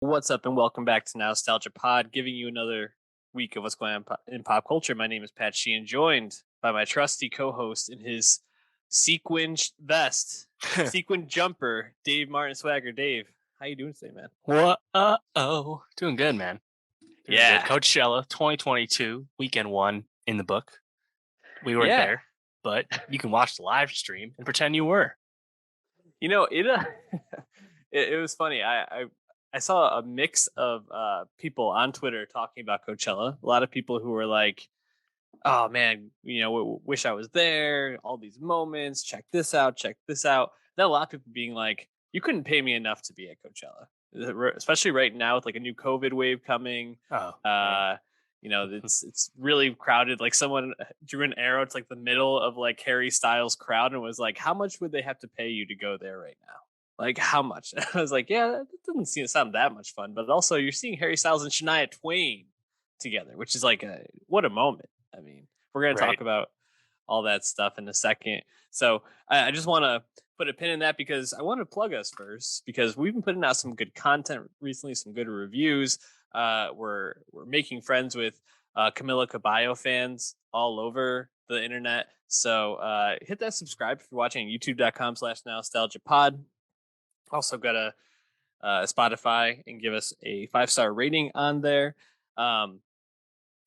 What's up, and welcome back to Nowstalgia Pod, giving you another week of what's going on in pop culture. My name is Pat Sheehan, joined by my trusty co-host in his sequin vest, sequin jumper, Dave Martin Swagger. Dave, how you doing today, man? What? Doing good, man. Doing good. Coachella 2022, weekend one in the book. We weren't there, but you can watch the live stream and pretend you were. You know, it was funny. I saw a mix of people on Twitter talking about Coachella. A lot of people who were like, "Oh man, wish I was there. All these moments. Check this out. Check this out." Then a lot of people being like, "You couldn't pay me enough to be at Coachella, especially right now with like a new COVID wave coming." It's really crowded. Like someone drew an arrow to like the middle of like Harry Styles' crowd and was like, "How much would they have to pay you to go there right now?" Like how much? I was like, yeah, that doesn't sound that much fun. But also, you're seeing Harry Styles and Shania Twain together, which is like what a moment. I mean, we're gonna talk about all that stuff in a second. So I just want to put a pin in that because I want to plug us first because we've been putting out some good content recently, some good reviews. We're making friends with Camila Cabello fans all over the internet. So hit that subscribe if you're watching youtube.com/nostalgiapod. Also got a Spotify and give us a 5-star rating on there. And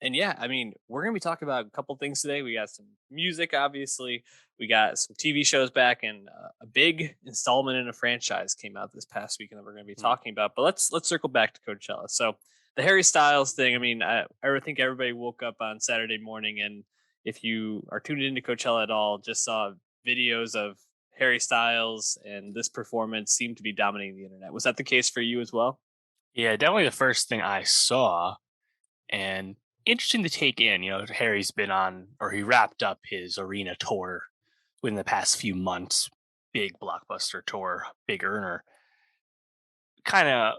yeah, I mean, we're going to be talking about a couple things today. We got some music, obviously. We got some TV shows back, and a big installment in a franchise came out this past weekend that we're going to be talking about. But let's circle back to Coachella. So the Harry Styles thing, I mean, I think everybody woke up on Saturday morning, and if you are tuned into Coachella at all, just saw videos of Harry Styles, and this performance seemed to be dominating the internet. Was that the case for you as well? Yeah, definitely the first thing I saw, and interesting to take in. Harry's been on, or he wrapped up his arena tour within the past few months. Big blockbuster tour, big earner. Kind of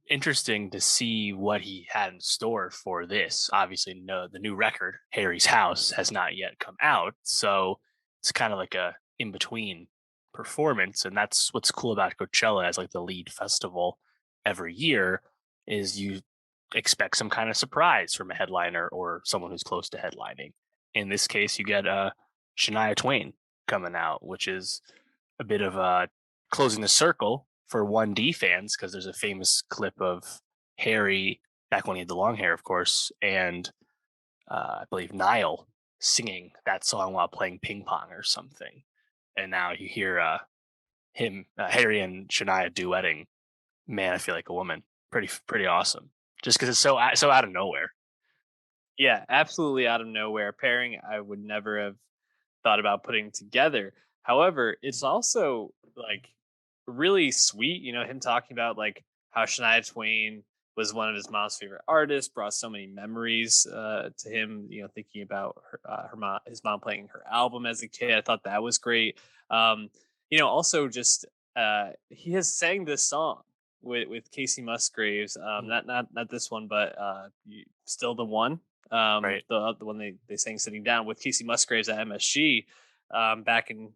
interesting to see what he had in store for this. Obviously, no, the new record, Harry's House, has not yet come out, so it's kind of like a in between performance, and that's what's cool about Coachella as like the lead festival every year is you expect some kind of surprise from a headliner or someone who's close to headlining. In this case, you get Shania Twain coming out, which is a bit of closing the circle for 1D fans because there's a famous clip of Harry back when he had the long hair, of course, and I believe Niall singing that song while playing ping pong or something. And now you hear Harry and Shania duetting. Man, I feel like a woman. Pretty awesome. Just because it's so out of nowhere. Yeah, absolutely out of nowhere. Pairing I would never have thought about putting together. However, it's also like really sweet, him talking about like how Shania Twain was one of his mom's favorite artists, brought so many memories to him. Thinking about his mom playing her album as a kid. I thought that was great. Also just he has sang this song with Casey Musgraves. Not this one, but Still the One. Right. The one they sang sitting down with Casey Musgraves at MSG back in,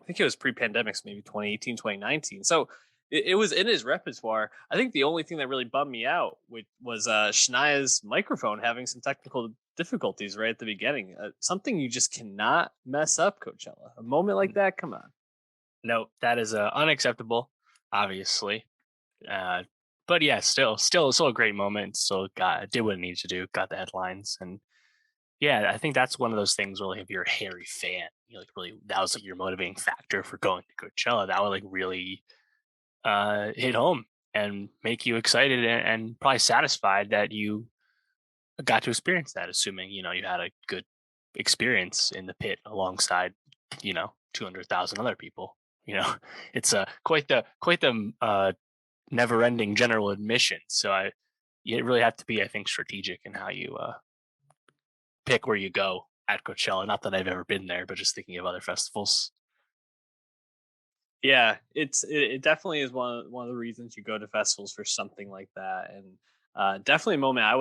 I think it was pre-pandemic, so maybe 2018, 2019. So it was in his repertoire. I think the only thing that really bummed me out was Shania's microphone having some technical difficulties right at the beginning. Something you just cannot mess up, Coachella. A moment like that, come on. No, that is unacceptable, obviously. But yeah, still a great moment. Still did what it needed to do, got the headlines, and yeah, I think that's one of those things where like if you're a Harry fan, really that was like your motivating factor for going to Coachella. That would like really hit home and make you excited and probably satisfied that you got to experience that. Assuming you had a good experience in the pit alongside 200,000 other people. It's quite the never-ending general admission. So you really have to be, I think, strategic in how you pick where you go at Coachella. Not that I've ever been there, but just thinking of other festivals. Yeah, it definitely is one of the reasons you go to festivals for something like that, and definitely a moment I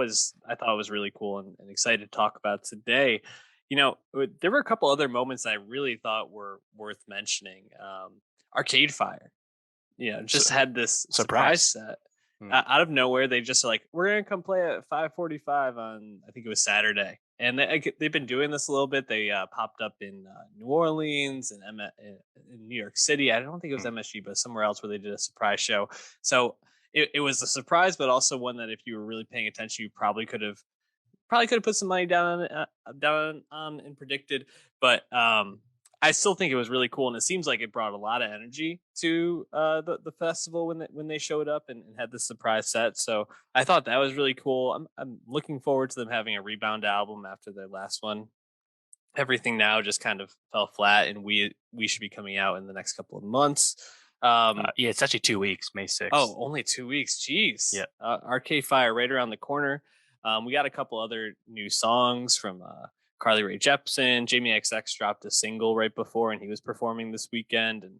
thought was really cool and excited to talk about today. There were a couple other moments I really thought were worth mentioning. Arcade Fire, just had this surprise set. Mm. Out of nowhere, they just like, we're gonna come play at 5:45 on, I think it was Saturday, and they've been doing this a little bit. They popped up in New Orleans and in New York City. I don't think it was Mm. MSG, but somewhere else where they did a surprise show. So it was a surprise, but also one that if you were really paying attention, you probably could have put some money down on and predicted, but I still think it was really cool, and it seems like it brought a lot of energy to the festival when they showed up and had the surprise set. So I thought that was really cool. I'm looking forward to them having a rebound album after their last one. Everything now just kind of fell flat, and we should be coming out in the next couple of months. Yeah, it's actually 2 weeks, May 6th. Oh, only 2 weeks. Jeez. Yeah. Arcade Fire right around the corner. We got a couple other new songs from Carly Rae Jepsen. Jamie XX dropped a single right before, and he was performing this weekend. And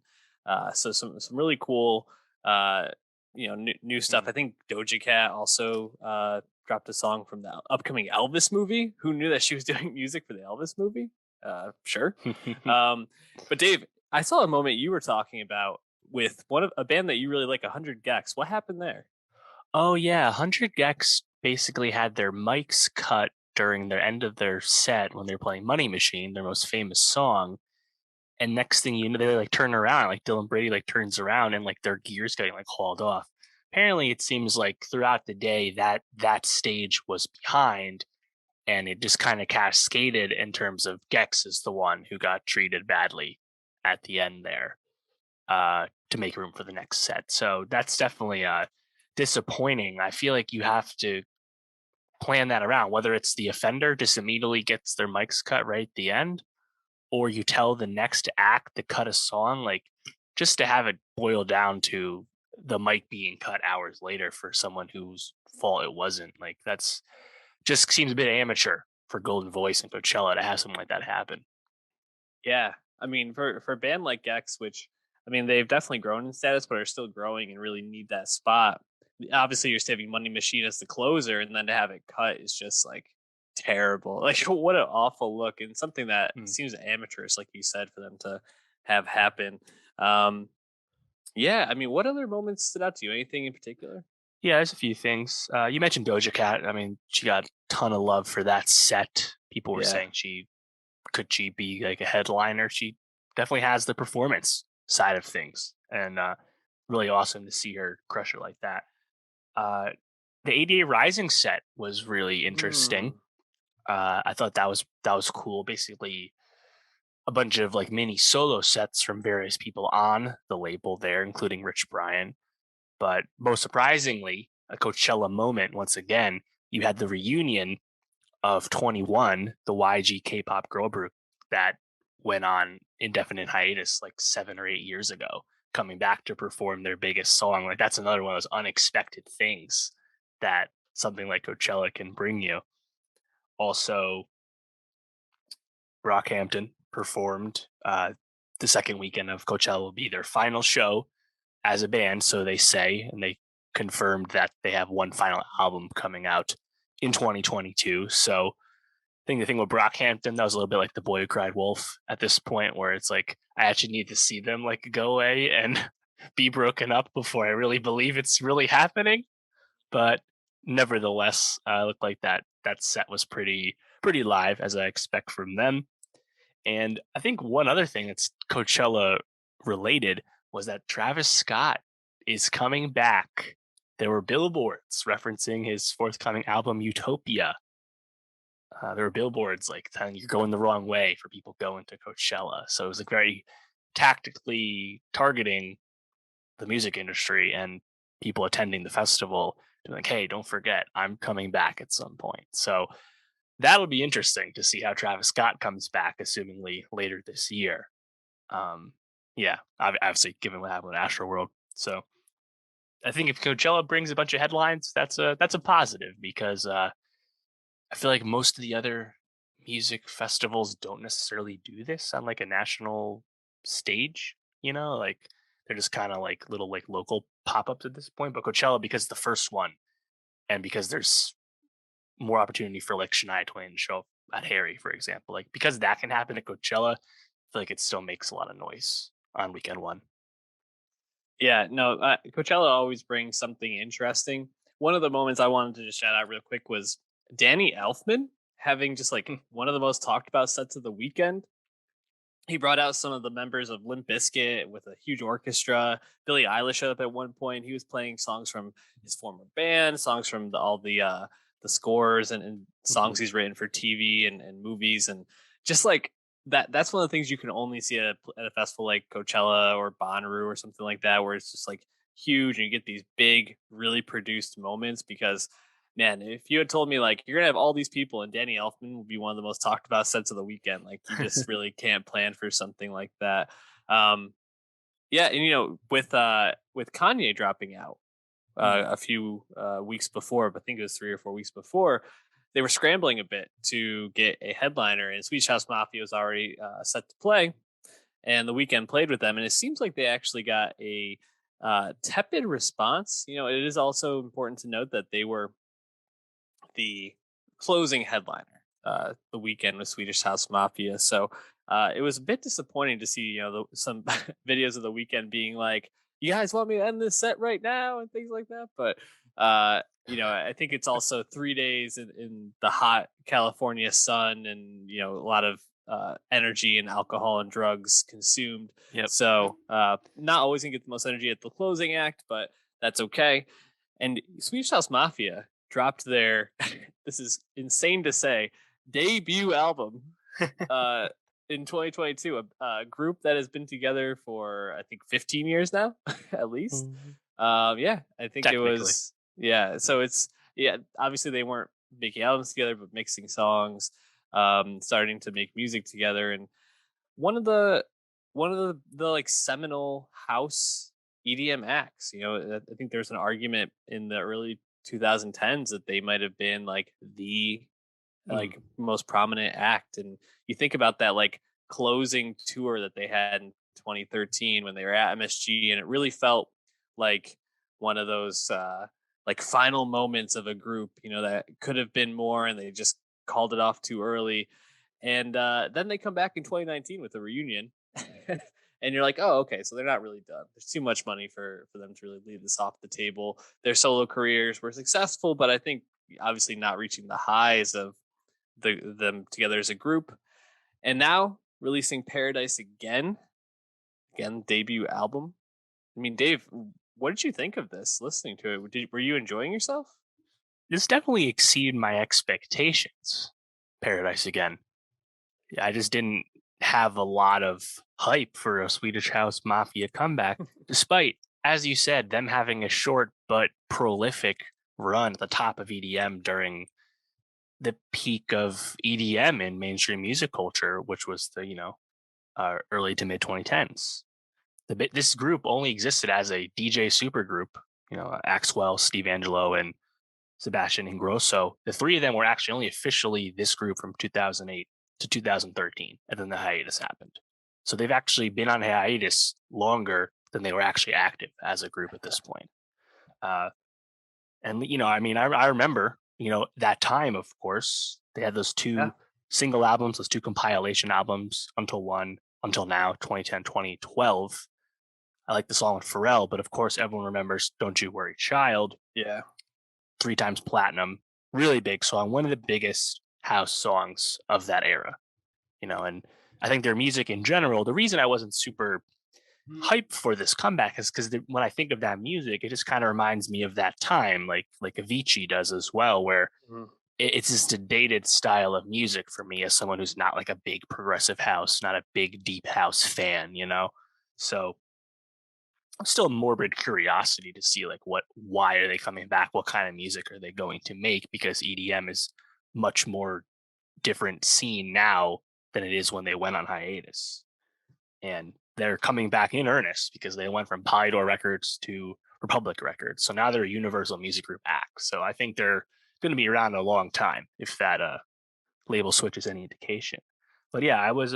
so some really cool, new stuff. Mm. I think Doja Cat also dropped a song from the upcoming Elvis movie. Who knew that she was doing music for the Elvis movie? Sure. Um, but Dave, I saw a moment you were talking about with one of a band that you really like, 100 Gex. What happened there? Oh yeah, 100 Gex basically had their mics cut during the end of their set when they were playing Money Machine, their most famous song. And next thing you know, they like turn around, like Dylan Brady like turns around and like their gear's getting like hauled off. Apparently, it seems like throughout the day that stage was behind, and it just kind of cascaded in terms of Gex is the one who got treated badly at the end there to make room for the next set. So that's definitely disappointing. I feel like you have to plan that around, whether it's the offender just immediately gets their mics cut right at the end, or you tell the next act to cut a song, like just to have it boil down to the mic being cut hours later for someone whose fault it wasn't. Like that's just seems a bit amateur for Golden Voice and Coachella to have something like that happen. Yeah, I mean, for a band like Gex, which I mean, they've definitely grown in status, but are still growing and really need that spot. Obviously, you're saving Money Machine as the closer, and then to have it cut is just like terrible. Like, what an awful look, and something that Mm. seems amateurish, like you said, for them to have happen. Um, yeah, I mean, what other moments stood out to you? Anything in particular? Yeah, there's a few things. You mentioned Doja Cat. I mean, she got a ton of love for that set. People were Yeah. saying she be like a headliner. She definitely has the performance side of things, and really awesome to see her crush it like that. Uh, the ADA Rising set was really interesting. Mm. I thought that was cool. Basically, a bunch of like mini solo sets from various people on the label there, including Rich Brian. But most surprisingly, a Coachella moment once again. You had the reunion of 21, the YG K-pop girl group that went on indefinite hiatus like 7 or 8 years ago, coming back to perform their biggest song. Like that's another one of those unexpected things that something like Coachella can bring you. Also, Brockhampton performed the second weekend of Coachella will be their final show as a band, so they say, and they confirmed that they have one final album coming out in 2022. So I think the thing with Brockhampton, that was a little bit like The Boy Who Cried Wolf at this point, where it's like I actually need to see them like go away and be broken up before I really believe it's really happening. But nevertheless, it looked like that set was pretty live as I expect from them. And I think one other thing that's Coachella related was that Travis Scott is coming back. There were billboards referencing his forthcoming album Utopia. There were billboards like telling you're going the wrong way for people going to Coachella. So it was like very tactically targeting the music industry and people attending the festival to like, hey, don't forget, I'm coming back at some point. So that'll be interesting to see how Travis Scott comes back, assumingly later this year. Um, yeah, obviously, given what happened with Astroworld. So I think if Coachella brings a bunch of headlines, that's a positive because I feel like most of the other music festivals don't necessarily do this on like a national stage. Like they're just kind of like little like local pop ups at this point. But Coachella, because it's the first one, and because there's more opportunity for like Shania Twain to show up at Harry, for example. Like because that can happen at Coachella, I feel like it still makes a lot of noise on weekend one. Yeah, no, Coachella always brings something interesting. One of the moments I wanted to just shout out real quick was Danny Elfman having just like Hmm. one of the most talked about sets of the weekend. He brought out some of the members of Limp Bizkit with a huge orchestra. Billie Eilish showed up at one point. He was playing songs from his former band, songs from all the scores and Hmm. songs he's written for TV and movies, and just like that. That's one of the things you can only see at a festival like Coachella or Bonnaroo or something like that, where it's just like huge and you get these big, really produced moments. Because man, if you had told me like you're gonna have all these people and Danny Elfman will be one of the most talked about sets of the weekend, like you just really can't plan for something like that. Um, yeah, and with Kanye dropping out Hmm. a few weeks before, but I think it was 3 or 4 weeks before, they were scrambling a bit to get a headliner, and Swedish House Mafia was already set to play, and the weekend played with them, and it seems like they actually got a tepid response. It is also important to note that they were the closing headliner the weekend with Swedish House Mafia. So it was a bit disappointing to see, some videos of the weekend being like, "You guys want me to end this set right now?" and things like that. But I think it's also 3 days in the hot California sun, and a lot of energy and alcohol and drugs consumed. Yep. So not always gonna get the most energy at the closing act, but that's okay. And Swedish House Mafia dropped their this is insane to say debut album uh in 2022, a group that has been together for I think 15 years now at least. Mhm. Yeah, I think it Technically. was, yeah, so it's, yeah, obviously they weren't making albums together but mixing songs, starting to make music together. And one of the one of the like seminal house EDM acts. I think there's an argument in the early 2010s that they might have been like the Mm. most prominent act. And you think about that like closing tour that they had in 2013 when they were at MSG, and it really felt like one of those like final moments of a group, that could have been more, and they just called it off too early. And then they come back in 2019 with a reunion. And you're like, oh, okay, so they're not really done. There's too much money for them to really leave this off the table. Their solo careers were successful, but I think obviously not reaching the highs of them together as a group. And now releasing Paradise again, debut album. I mean, Dave, what did you think of this? Listening to it, were you enjoying yourself? This definitely exceeded my expectations. Paradise again. I just didn't have a lot of hype for a Swedish House Mafia comeback, despite, as you said, them having a short but prolific run at the top of EDM during the peak of EDM in mainstream music culture, which was the early to mid 2010s. This group only existed as a DJ supergroup. Axwell, Steve Angelo, and Sebastian Ingrosso. The three of them were actually only officially this group from 2008 to 2013, and then the hiatus happened. So they've actually been on hiatus longer than they were actually active as a group at this point. Uh, and I mean, I remember, that time. Of course, they had those Yeah. two single albums, those two compilation albums, Until Now, 2010, 2012. I like the song with Pharrell, but of course, everyone remembers "Don't You Worry, Child," Yeah. 3 times platinum, really big song, one of the biggest house songs of that era. And I think their music in general, the reason I wasn't super hyped for this comeback is because when I think of that music, it just kind of reminds me of that time, like Avicii does as well, where Mhm. it's just a dated style of music for me as someone who's not like a big progressive house, not a big deep house fan. So still a morbid curiosity to see like why are they coming back, what kind of music are they going to make, because EDM is much more different scene now than it is when they went on hiatus. And they're coming back in earnest because they went from Polydor Records to Republic Records, so now they're a Universal Music Group act. So I think they're going to be around a long time if that label switch is any indication. But yeah, I was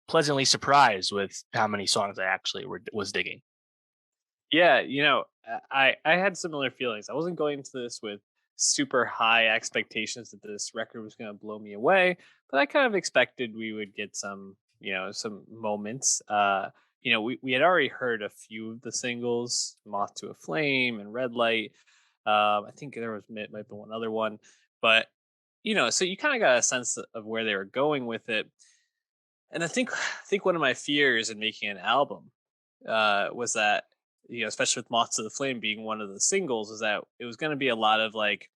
pleasantly surprised with how many songs I actually was digging. Yeah, I had similar feelings. I wasn't going into this with super high expectations that this record was going to blow me away, but I kind of expected we would get some moments. we had already heard a few of the singles, Moth to a Flame and Red Light. I think there was might be one other one, but so you kind of got a sense of where they were going with it. And I think one of my fears in making an album was that, especially with Moth to the Flame being one of the singles, is that it was going to be a lot of like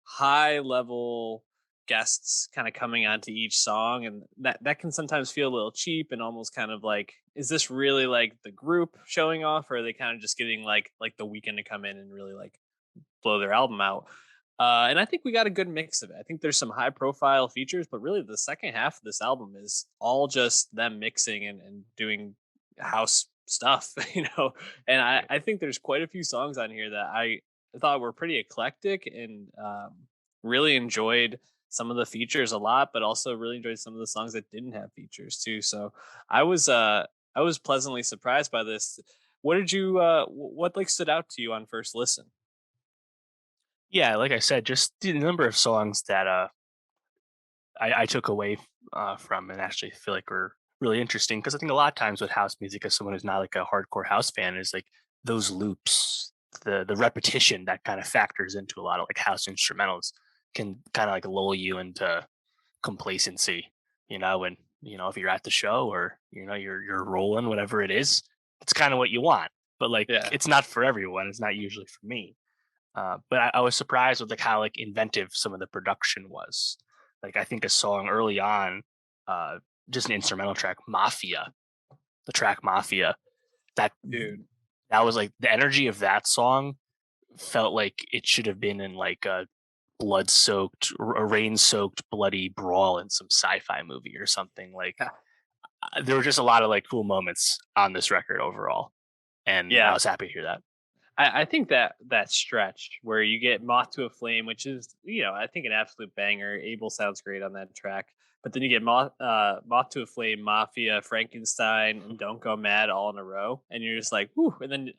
high level guests kind of coming onto each song, and that can sometimes feel a little cheap and almost kind of like, is this really like the group showing off, or are they kind of just getting like the weekend to come in and really like blow their album out? And I think we got a good mix of it. I think there's some high profile features, but really the second half of this album is all just them mixing and doing house stuff, And I think there's quite a few songs on here that I thought were pretty eclectic, and really enjoyed some of the features a lot, but also really enjoyed some of the songs that didn't have features too. So I was uh I was pleasantly surprised by this. What did you what like stood out to you on first listen? Yeah, like I said, just the number of songs that I took away from and actually feel like were really interesting, because I think a lot of times with house music, as someone who's not like a hardcore house fan, is like those loops, the repetition that kind of factors into a lot of like house instrumentals can kind of like lull you into complacency, and if you're at the show or you're rolling whatever it is, it's kind of what you want. But like Yeah. it's not for everyone. It's not usually for me. But I was surprised with like how like inventive some of the production was. Like I think a song early on, uh, just an instrumental track, Mafia, the track Mafia, that Dude. that was like the energy of that song felt like it should have been in like a rain-soaked, bloody brawl in some sci-fi movie or something. Like there were just a lot of like cool moments on this record overall, and I Yeah. was happy to hear that. I think that stretch where you get Moth to a Flame, which is, I think an absolute banger. Abel sounds great on that track. But then you get Moth to a Flame, Mafia, Frankenstein, and Don't Go Mad all in a row. And you're just like, whoo. And then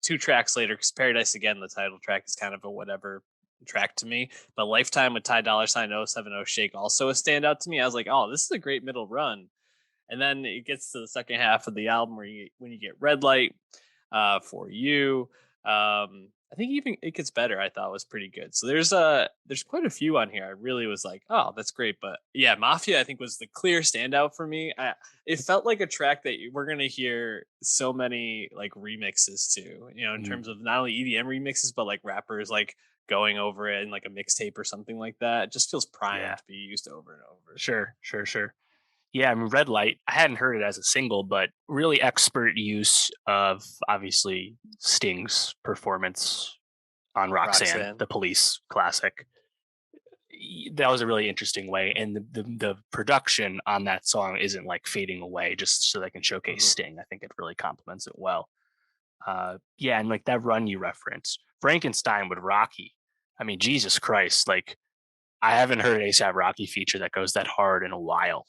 two tracks later, because Paradise Again, the title track, is kind of a whatever track to me. But Lifetime with Ty Dolla Sign 070 Shake also a standout to me. I was like, oh, this is a great middle run. And then it gets to the second half of the album when you get Red Light, For You. I think even It Gets Better, I thought was pretty good. So there's quite a few on here. I really was like, oh, that's great. But yeah, Mafia I think was the clear standout for me. It felt like a track that we're gonna hear so many like remixes to, in Mm, terms of not only EDM remixes, but like rappers like going over it in like a mixtape or something like that. It just feels primed yeah, to be used over and over. sure. Yeah, I mean, Red Light, I hadn't heard it as a single, but really expert use of obviously Sting's performance on Roxanne, Roxanne. the Police classic. That was a really interesting way. And the production on that song isn't like fading away just so they can showcase Mhm. Sting. I think it really complements it well. Yeah, and like that run you referenced, Frankenstein with Rocky. I mean, Jesus Christ, like I haven't heard an ASAP Rocky feature that goes that hard in a while.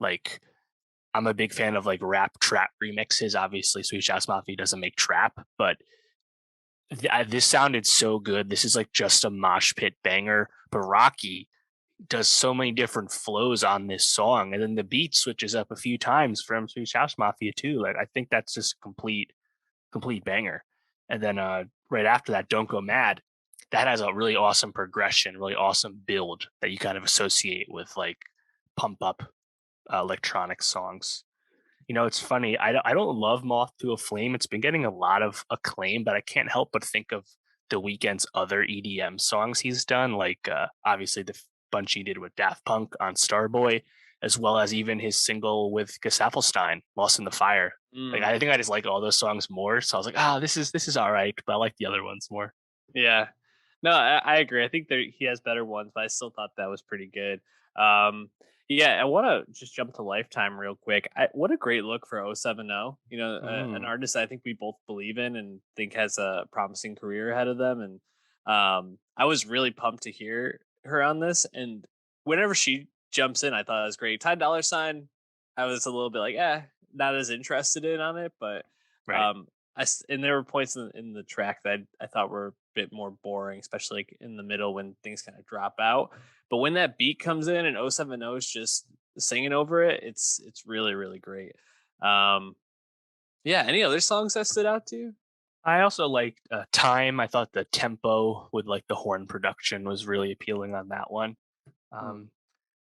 Like I'm a big fan of like rap trap remixes. Obviously, Swedish House Mafia doesn't make trap, but this sounded so good. This is like just a mosh pit banger. But Rocky does so many different flows on this song, and then the beat switches up a few times from Swedish House Mafia too. Like I think that's just a complete banger. And then right after that, Don't Go Mad. That has a really awesome progression, really awesome build that you kind of associate with like pump up electronic songs. It's funny. I don't love Moth to a Flame. It's been getting a lot of acclaim, but I can't help but think of the Weeknd's other EDM songs he's done, like obviously the bunch he did with Daft Punk on Starboy, as well as even his single with Gesaffelstein, Lost in the Fire. Like Mm. I think I just like all those songs more. So I was like, this is all right, but I like the other ones more. Yeah. No, I agree. I think he has better ones, but I still thought that was pretty good. Um, yeah, I want to just jump to Lifetime real quick. What a great look for 070. An Mm, artist I think we both believe in and think has a promising career ahead of them. And I was really pumped to hear her on this. And whenever she jumps in, I thought it was great. Ty Dollar Sign, I was a little bit like, not as interested in on it, but right. um, and there were points in the track that I thought were a bit more boring, especially like in the middle when things kind of drop out. But when that beat comes in and 070 is just singing over it, it's really really great. Um, Yeah. Any other songs that stood out to you? I also liked Time. I thought the tempo with like the horn production was really appealing on that one. Hmm. Um,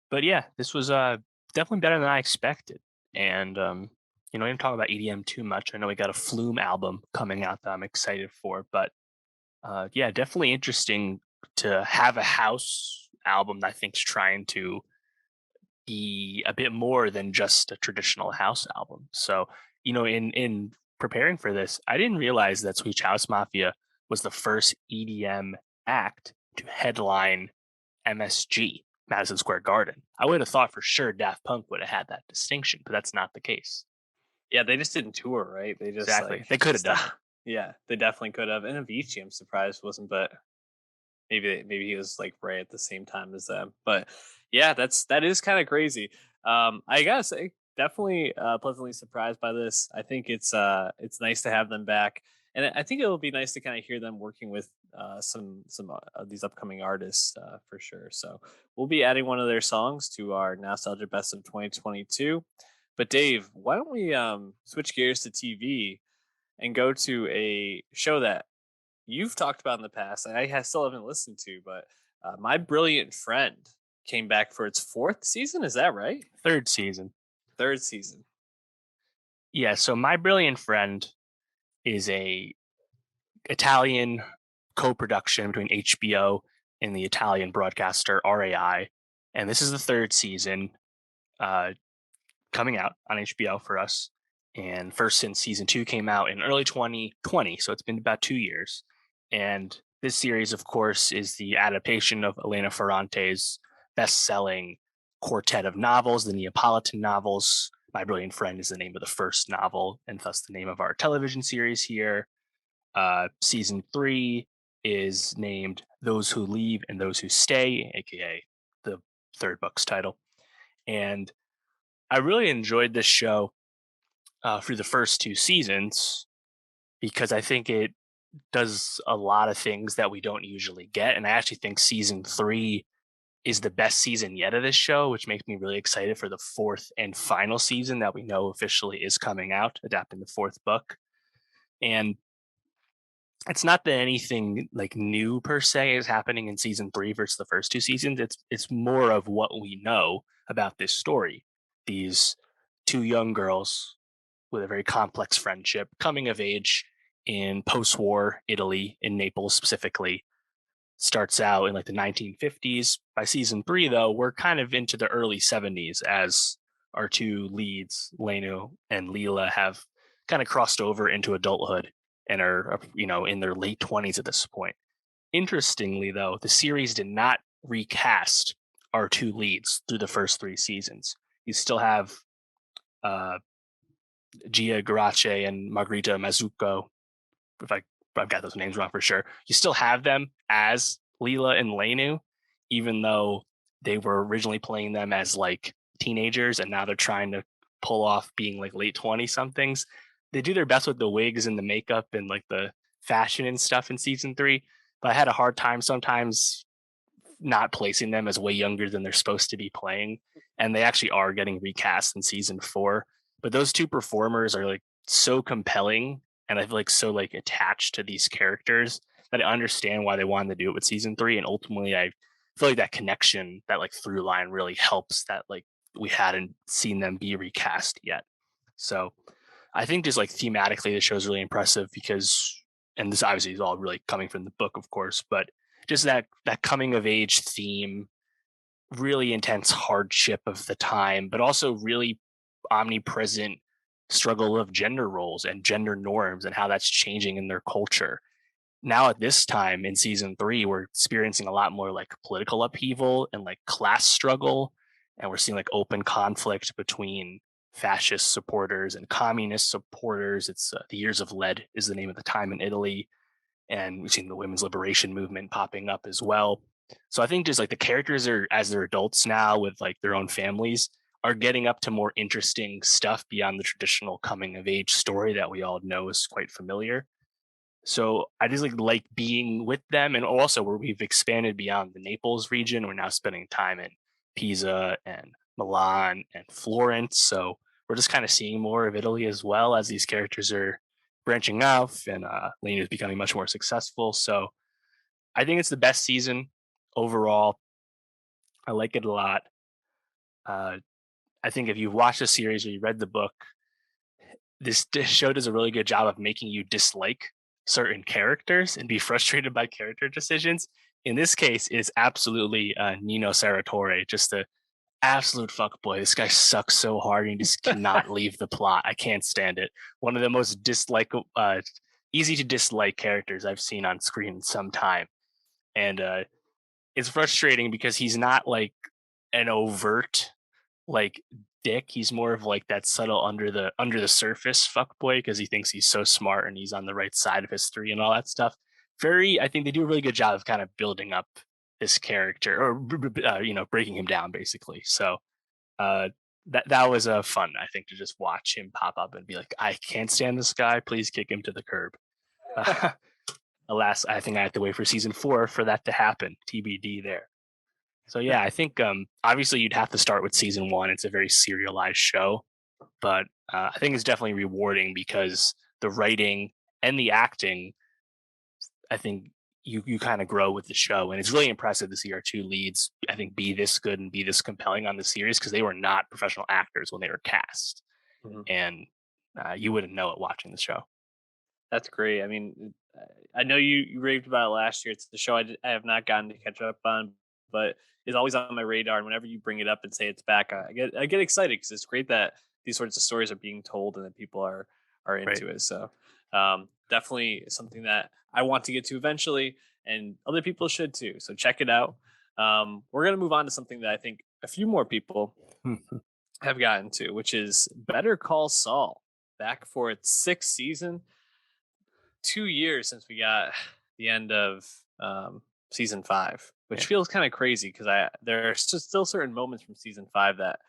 but yeah, this was definitely better than I expected. And I didn't talk about EDM too much. I know we got a Flume album coming out that I'm excited for, but yeah, definitely interesting to have a house album that I think's trying to be a bit more than just a traditional house album. So, in preparing for this, I didn't realize that Swedish House Mafia was the first EDM act to headline MSG, Madison Square Garden. I would have thought for sure Daft Punk would have had that distinction, but that's not the case. Yeah, they just didn't tour, right? They just Exactly. like They could have done it. stopped. Yeah, they definitely could have. And Avicii, I'm surprised wasn't, but maybe he was like right at the same time as them. But yeah, that is kind of crazy. I gotta say, definitely pleasantly surprised by this. I think it's nice to have them back, and I think it'll be nice to kind of hear them working with some of these upcoming artists for sure. So we'll be adding one of their songs to our Nostalgia Best of 2022. But Dave, why don't we switch gears to TV and go to a show that you've talked about in the past, and still haven't listened to, but My Brilliant Friend came back for its fourth season. Is that right? Third season. Third season. Yeah, so My Brilliant Friend is a Italian co-production between HBO and the Italian broadcaster RAI, and this is the third season uh, coming out on HBO for us. And first since season two came out in early 2020, so it's been about 2 years. And this series, of course, is the adaptation of Elena Ferrante's best-selling quartet of novels, the Neapolitan novels. My Brilliant Friend is the name of the first novel, and thus the name of our television series here. Season three is named Those Who Leave and Those Who Stay, aka the third book's title. And I really enjoyed this show through the first two seasons because I think it does a lot of things that we don't usually get. And I actually think season three is the best season yet of this show, which makes me really excited for the fourth and final season that we know officially is coming out, adapting the fourth book. And it's not that anything like new per se is happening in season three versus the first two seasons. It's more of what we know about this story. These two young girls with a very complex friendship coming of age in post-war Italy, in Naples specifically, starts out in like the 1950s. By season three, though, we're kind of into the early 70s as our two leads, Leno and Leela, have kind of crossed over into adulthood and are, in their late 20s at this point. Interestingly, though, the series did not recast our two leads through the first three seasons. You still have uh, Gia Garace and Margherita Mazzucco, if I've got those names wrong for sure. You still have them as Leela and Lenu, even though they were originally playing them as like teenagers and now they're trying to pull off being like late 20 somethings. They do their best with the wigs and the makeup and like the fashion and stuff in season three, but I had a hard time sometimes not placing them as way younger than they're supposed to be playing. And they actually are getting recast in season four. But those two performers are like so compelling and I feel like so like attached to these characters that I understand why they wanted to do it with season three. And ultimately I feel like that connection, that like through line really helps that like we hadn't seen them be recast yet. So I think just like thematically the show's really impressive because and this obviously is all really coming from the book, of course, but just that coming of age theme, really intense hardship of the time, but also really omnipresent struggle of gender roles and gender norms and how that's changing in their culture. Now at this time in season three, we're experiencing a lot more like political upheaval and like class struggle. And we're seeing like open conflict between fascist supporters and communist supporters. It's the Years of Lead is the name of the time in Italy, and we've seen the women's liberation movement popping up as well. So I think just like the characters are as they're adults now with like their own families are getting up to more interesting stuff beyond the traditional coming of age story that we all know is quite familiar. So I just like being with them, and also where we've expanded beyond the Naples region, we're now spending time in Pisa and Milan and Florence. So we're just kind of seeing more of Italy as well as these characters are branching off, and Lane is becoming much more successful. So I think it's the best season overall. I like it a lot. Uh, I think if you've watched the series or you read the book, this show does a really good job of making you dislike certain characters and be frustrated by character decisions. In this case, it's absolutely Nino Sarratore, just a absolute fuckboy. This guy sucks so hard and he just cannot leave the plot. I can't stand it. One of the most easy to dislike characters I've seen on screen in some time. And it's frustrating because he's not like an overt like dick. He's more of like that subtle under the surface fuckboy because he thinks he's so smart and he's on the right side of history and all that stuff. I think they do a really good job of kind of building up this character or breaking him down basically. So that was fun, I think, to just watch him pop up and be like, I can't stand this guy. Please kick him to the curb. Alas, I think I have to wait for season 4 for that to happen. TBD there. So yeah, I think obviously you'd have to start with season 1. It's a very serialized show, but I think it's definitely rewarding because the writing and the acting, I think you kind of grow with the show, and it's really impressive to see our 2 leads, I think, be this good and be this compelling on the series because they were not professional actors when they were cast, and you wouldn't know it watching the show. That's great. I mean, I know you raved about it last year. It's the show I have not gotten to catch up on, but it's always on my radar. And whenever you bring it up and say it's back, I get excited because it's great that these sorts of stories are being told and that people are into Right. it. So definitely something that I want to get to eventually, and other people should too. So check it out. We're gonna move on to something that I think a few more people have gotten to, which is Better Call Saul, back for its 6th season. 2 years since we got the end of season 5, which Yeah. feels kind of crazy because there are still certain moments from season 5 that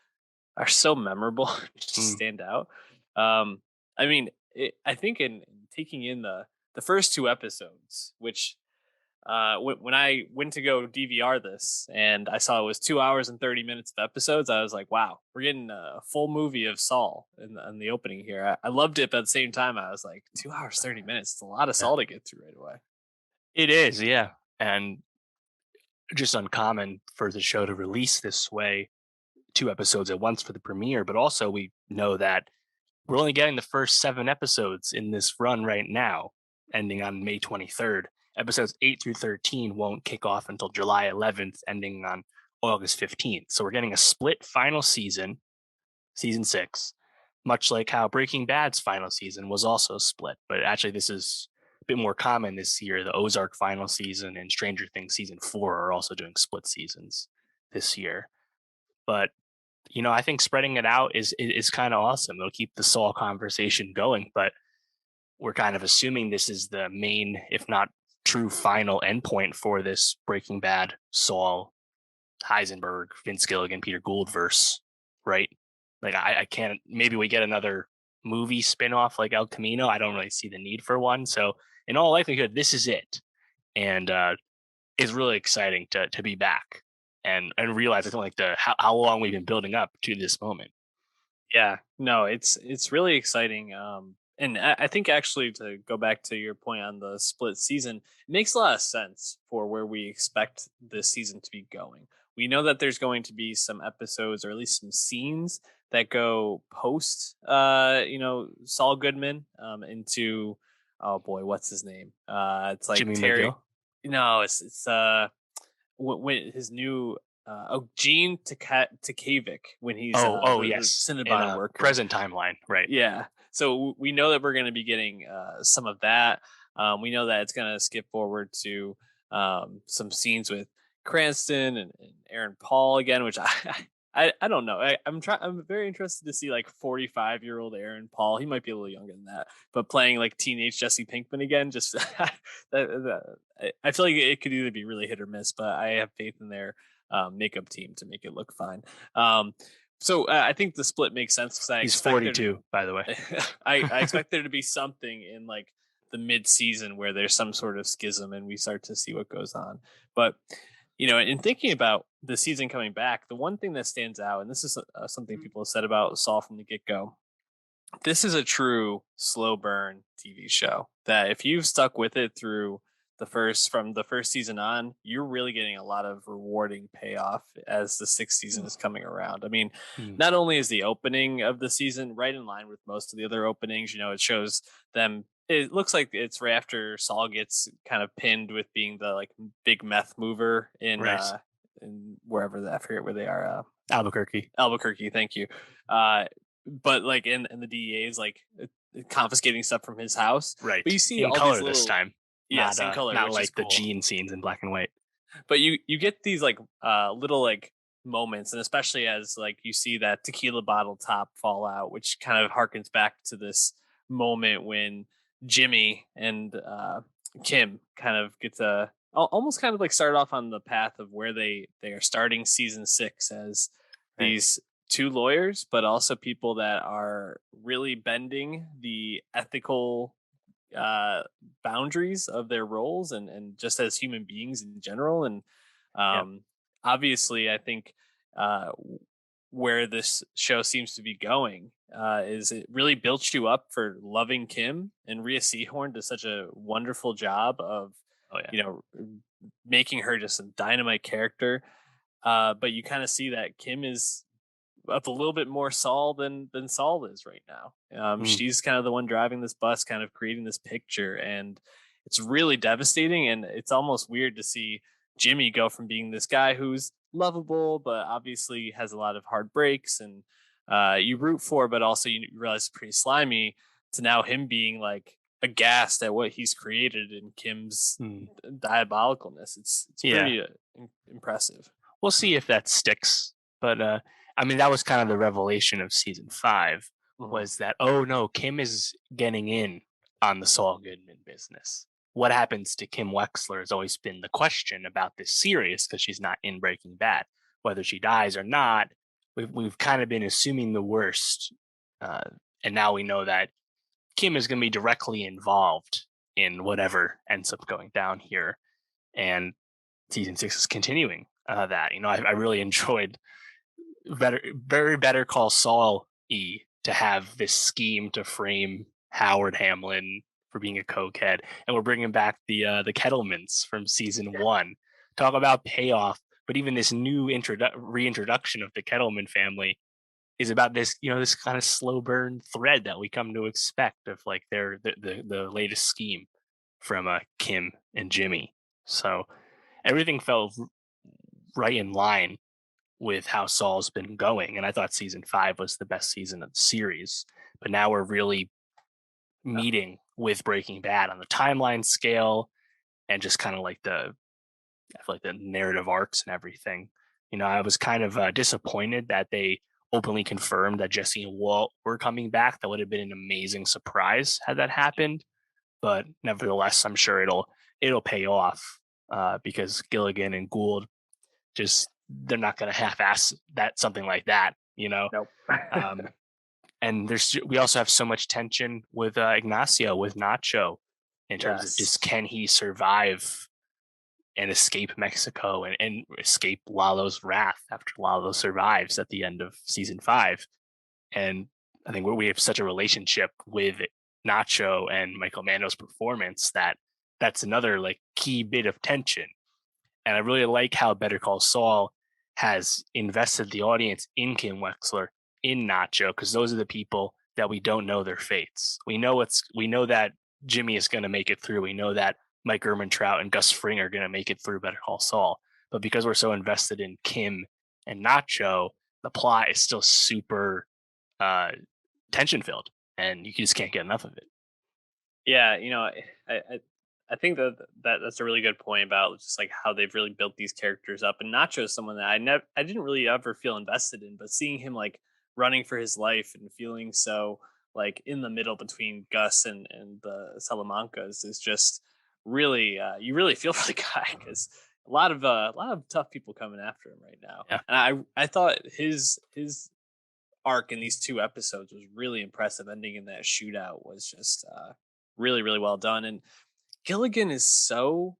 are so memorable, just Mm. stand out. I mean, I think in taking in the first 2 episodes, which when I went to go DVR this and I saw it was 2 hours and 30 minutes of episodes, I was like, wow, we're getting a full movie of Saul in the opening here. I loved it, but at the same time, I was like, 2 hours, 30 minutes. It's a lot of Yeah. Saul to get through right away. It is, yeah. And just uncommon for the show to release this way, 2 episodes at once for the premiere, but also we know that we're only getting the first 7 episodes in this run right now, ending on May 23rd. Episodes 8 through 13 won't kick off until July 11th, ending on August 15th. So we're getting a split final season, season 6, much like how Breaking Bad's final season was also split. But actually, this is a bit more common this year. The Ozark final season and Stranger Things season 4 are also doing split seasons this year. But I think spreading it out is kind of awesome. It'll keep the Saul conversation going, but we're kind of assuming this is the main, if not true, final endpoint for this Breaking Bad, Saul, Heisenberg, Vince Gilligan, Peter Gould verse, right? Like I can't. Maybe we get another movie spinoff like El Camino. I don't really see the need for one. So in all likelihood, this is it, and it's really exciting to be back and realize I think like how long we've been building up to this moment. Yeah, no, it's really exciting. And I think actually to go back to your point on the split season, it makes a lot of sense for where we expect this season to be going. We know that there's going to be some episodes or at least some scenes that go post, Saul Goodman, into, oh boy, what's his name? It's like Jimmy Terry. McGill. No, it's when his new Gene Takavic when he's Oh the yes, in Cinnabon a worker. present timeline, right? Yeah. So we know that we're going to be getting some of that. We know that it's going to skip forward to some scenes with Cranston and Aaron Paul again, which I don't know. I'm very interested to see like 45-year-old Aaron Paul. He might be a little younger than that, but playing like teenage Jesse Pinkman again. Just I feel like it could either be really hit or miss, but I have faith in their makeup team to make it look fine. So I think the split makes sense because He's 42, by the way. I expect there to be something in like the mid season where there's some sort of schism and we start to see what goes on. But In thinking about the season coming back, the one thing that stands out, and this is something people have said about Saul from the get go, this is a true slow burn TV show that if you've stuck with it through from the first season on, you're really getting a lot of rewarding payoff as the sixth season is coming around. I mean, Mm. not only is the opening of the season right in line with most of the other openings, it shows them. It looks like it's right after Saul gets kind of pinned with being the like big meth mover Right. in wherever I forget where they are. Albuquerque. Albuquerque, thank you. Uh, but like in the DEA is like confiscating stuff from his house. But Right. you see In all these color this little, time. yes, in color, Not which is like the cool. Gene scenes in black and white. But you get these like little like moments, and especially as like you see that tequila bottle top fall out, which kind of harkens back to this moment when Jimmy and Kim kind of get to almost kind of like start off on the path of where they are starting season 6 as Right. these two lawyers, but also people that are really bending the ethical uh, boundaries of their roles and just as human beings in general. And Yeah. obviously, I think where this show seems to be going is it really built you up for loving Kim, and Rhea Seehorn does such a wonderful job of, Oh yeah. you know, making her just a dynamite character. But you kind of see that Kim is a little bit more Saul than Saul is right now. Mm. She's kind of the one driving this bus, kind of creating this picture, and it's really devastating. And it's almost weird to see Jimmy go from being this guy who's lovable, but obviously has a lot of hard breaks, and you root for, but also you realize it's pretty slimy. To now him being like aghast at what he's created in Kim's Mm. diabolicalness. It's Yeah. pretty impressive. We'll see if that sticks. But I mean, that was kind of the revelation of season 5 Mhm. was that, oh no, Kim is getting in on the Saul Goodman business. What happens to Kim Wexler has always been the question about this series because she's not in Breaking Bad. Whether she dies or not, we've kind of been assuming the worst. Uh, and now we know that Kim is going to be directly involved in whatever ends up going down here. And season 6 is continuing that. I really enjoyed Better Call Saul to have this scheme to frame Howard Hamlin for being a cokehead, and we're bringing back the Kettlemans from season 1. Talk about payoff, but even this new reintroduction of the Kettleman family is about this, this kind of slow burn thread that we come to expect of like the latest scheme from Kim and Jimmy. So everything felt right in line with how Saul's been going. And I thought season 5 was the best season of the series. But now we're really meeting with Breaking Bad on the timeline scale and just kind of like I feel like the narrative arcs and everything. I was kind of disappointed that they openly confirmed that Jesse and Walt were coming back. That would have been an amazing surprise had that happened. But nevertheless, I'm sure it'll pay off because Gilligan and Gould just they're not going to half-ass that something like that. Nope. Um, and we also have so much tension with Ignacio with Nacho in terms of just Yes. can he survive and escape Mexico and escape Lalo's wrath after Lalo survives at the end of season 5. And I think we have such a relationship with Nacho and Michael Mando's performance that's another like key bit of tension. And I really like how Better Call Saul has invested the audience in Kim Wexler, in Nacho, because those are the people that we don't know their fates. We know that Jimmy is going to make it through. We know that Mike Ehrmantraut and Gus Fring are going to make it through Better Call Saul. But because we're so invested in Kim and Nacho, the plot is still super tension filled, and you just can't get enough of it. Yeah, I think that's a really good point about just like how they've really built these characters up. And Nacho is someone that I didn't really ever feel invested in, but seeing him like running for his life and feeling so like in the middle between Gus and the Salamancas is just really you really feel for the guy because a lot of tough people coming after him right now. Yeah. And I thought his arc in these 2 episodes was really impressive. Ending in that shootout was just really really well done. And Gilligan is so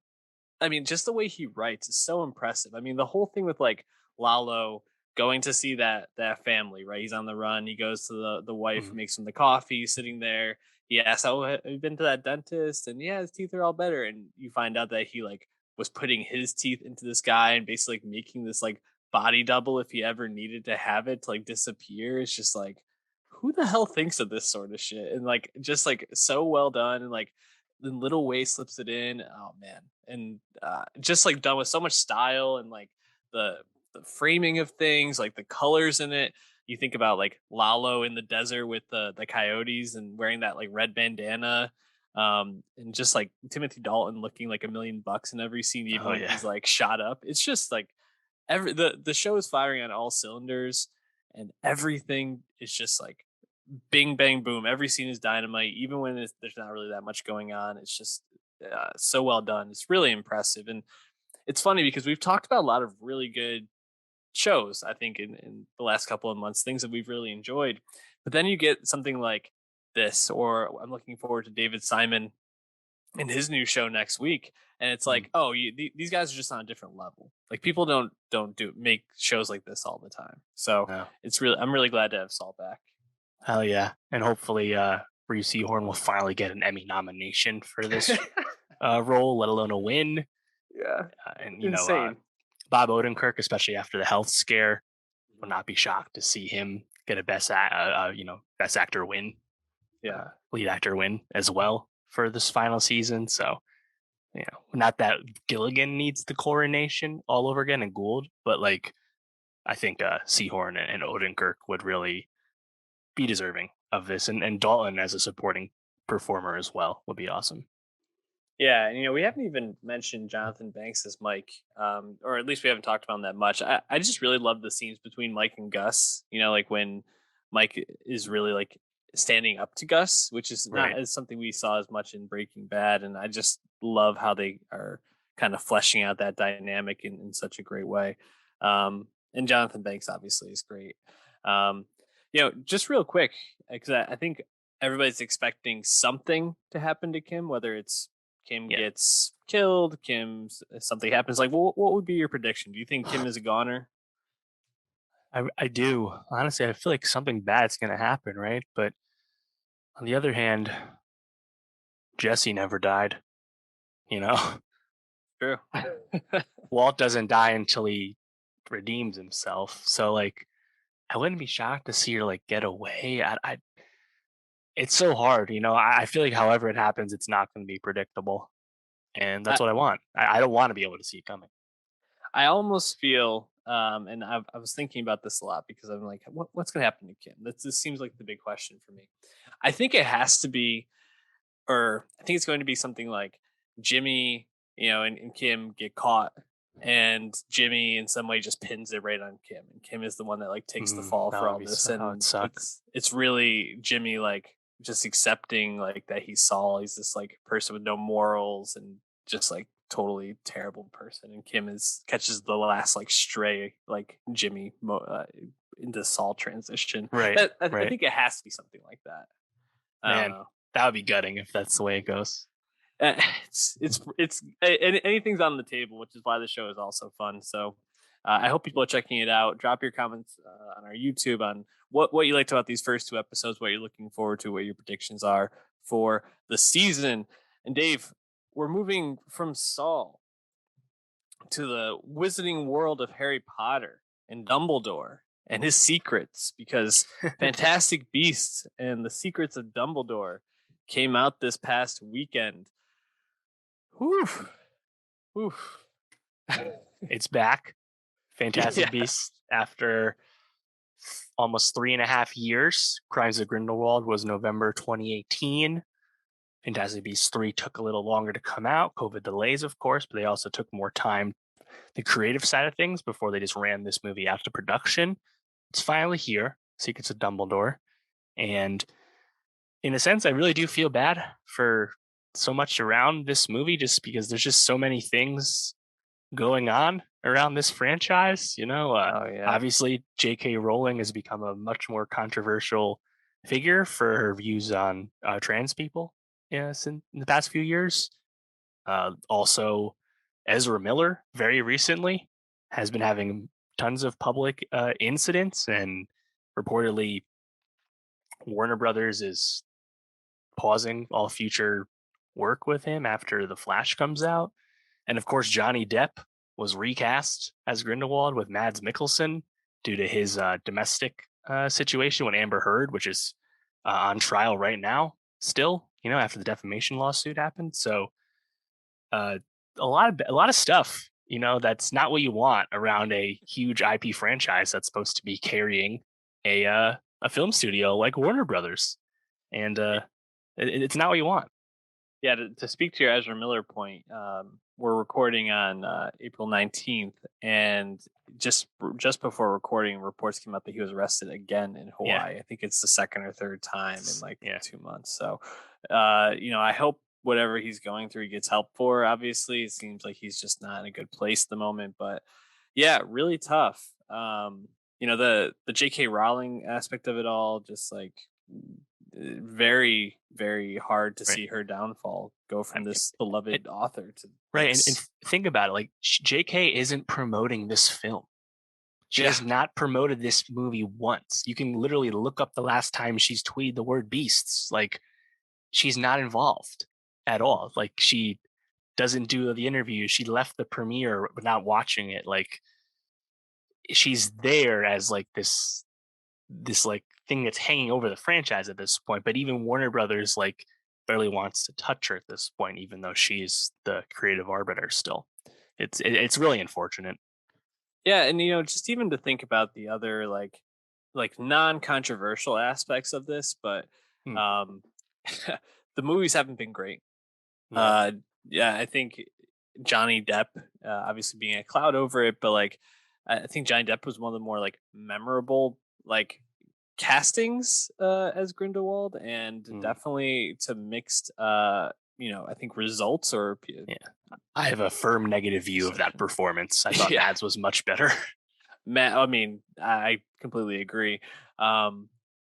I mean, just the way he writes is so impressive. I mean, the whole thing with like Lalo going to see that family, right? He's on the run. He goes to the wife, Mhm. makes him the coffee, sitting there. He asks, "Oh, have you been to that dentist?" And yeah, his teeth are all better. And you find out that he like was putting his teeth into this guy and basically like, making this like body double if he ever needed to have it to like disappear. It's just like, who the hell thinks of this sort of shit? And like, just like so well done. And like, then Little Way slips it in. Oh man, and just like done with so much style and like the the framing of things, like the colors in it. You think about like Lalo in the desert with the coyotes and wearing that like red bandana, and just like Timothy Dalton looking like $1,000,000 in every scene, even Oh when yeah. he's like shot up. It's just like the show is firing on all cylinders, and everything is just like bing bang boom. Every scene is dynamite, even when there's not really that much going on. It's just so well done. It's really impressive, and it's funny because we've talked about a lot of really good shows. I think in the last couple of months, things that we've really enjoyed, but then you get something like this, or I'm looking forward to David Simon in his new show next week, and it's Mhm. like, oh, these guys are just on a different level. Like people don't do make shows like this all the time. So No. I'm really glad to have Saul back. Hell yeah. And hopefully Reese Horn will finally get an Emmy nomination for this role, let alone a win. Yeah, And insane. Bob Odenkirk, especially after the health scare, will not be shocked to see him get a best actor win, Yeah, lead actor win as well for this final season. So not that Gilligan needs the coronation all over again and Gould, but like I think Seahorn and Odenkirk would really be deserving of this, and Dalton as a supporting performer as well would be awesome. yeah, and we haven't even mentioned Jonathan Banks as Mike, or at least we haven't talked about him that much. I just really love the scenes between Mike and Gus. Like when Mike is really like standing up to Gus, which is not Right. as something we saw as much in Breaking Bad, and I just love how they are kind of fleshing out that dynamic in such a great way. And Jonathan Banks obviously is great. Um, just real quick, because I think everybody's expecting something to happen to Kim, whether it's Kim Yeah. gets killed, something happens. Like, what would be your prediction? Do you think Kim is a goner? I do. Honestly, I feel like something bad's going to happen, right? But on the other hand, Jesse never died, you know? True. Walt doesn't die until he redeems himself. So like I wouldn't be shocked to see her like get away. It's so hard, I feel like however it happens, it's not going to be predictable. And that's I, what I want. I don't want to be able to see it coming. I almost feel, and I was thinking about this a lot because I'm like, what's going to happen to Kim? This seems like the big question for me. I think it has to be, or I think it's going to be something like Jimmy, and Kim get caught, and Jimmy in some way just pins it right on Kim, and Kim is the one that like takes the fall That for would all be this, that would and suck. it's really Jimmy like just accepting like that he's Saul, he's this like person with no morals and just like totally terrible person, and Kim is catches the last like stray like Jimmy into Saul transition. Right, I right. think it has to be something like that. I don't Man, know. that would be gutting if that's the way it goes. Anything's on the table, which is why the show is also fun. So I hope people are checking it out. Drop your comments on our YouTube on what you liked about these first two episodes, what you're looking forward to, what your predictions are for the season. And Dave, we're moving from Saul to the wizarding world of Harry Potter and Dumbledore and his secrets, because Fantastic Beasts and the Secrets of Dumbledore came out this past weekend. Whew. Whew. It's back. Fantastic Yeah. Beasts after almost 3.5 years. Crimes of Grindelwald was November 2018. Fantastic Beasts 3 took a little longer to come out. COVID delays, of course, but they also took more time, the creative side of things, before they just ran this movie out to production. It's finally here, Secrets of Dumbledore. And in a sense, I really do feel bad for so much around this movie just because there's just so many things going on around this franchise. Oh yeah. Obviously, J.K. Rowling has become a much more controversial figure for her views on trans people. Yes, in the past few years. Also, Ezra Miller very recently has been having tons of public incidents, and reportedly Warner Brothers is pausing all future work with him after The Flash comes out. And of course, Johnny Depp was recast as Grindelwald with Mads Mikkelsen due to his domestic situation with Amber Heard, which is on trial right now, still, after the defamation lawsuit happened. So uh, a lot of stuff, that's not what you want around a huge IP franchise that's supposed to be carrying a film studio like Warner Brothers, and it's not what you want. Yeah, to speak to your Ezra Miller point, we're recording on April 19th, and just before recording, reports came out that he was arrested again in Hawaii. Yeah. I think it's the second or third time in like Yeah. 2 months. So, I hope whatever he's going through, he gets help for. Obviously, it seems like he's just not in a good place at the moment. But yeah, really tough. The J.K. Rowling aspect of it all, just like very, very hard to Right. see her downfall go from this beloved author to Right. this. And think about it. Like, JK isn't promoting this film. She Yeah. has not promoted this movie once. You can literally look up the last time she's tweeted the word beasts. Like, she's not involved at all. Like, she doesn't do the interview. She left the premiere without watching it. Like, she's there as like this like thing that's hanging over the franchise at this point. But even Warner Brothers like barely wants to touch her at this point, even though she's the creative arbiter still. It's really unfortunate. Yeah, and just even to think about the other like non-controversial aspects of this, but Hmm. the movies haven't been great. No. Yeah, I think Johnny Depp, obviously being a cloud over it, but like I think Johnny Depp was one of the more like memorable like castings as Grindelwald, and definitely to mixed I think results or Yeah. I have a firm negative view of that performance. I thought Mads was much better. Matt, I mean, I completely agree.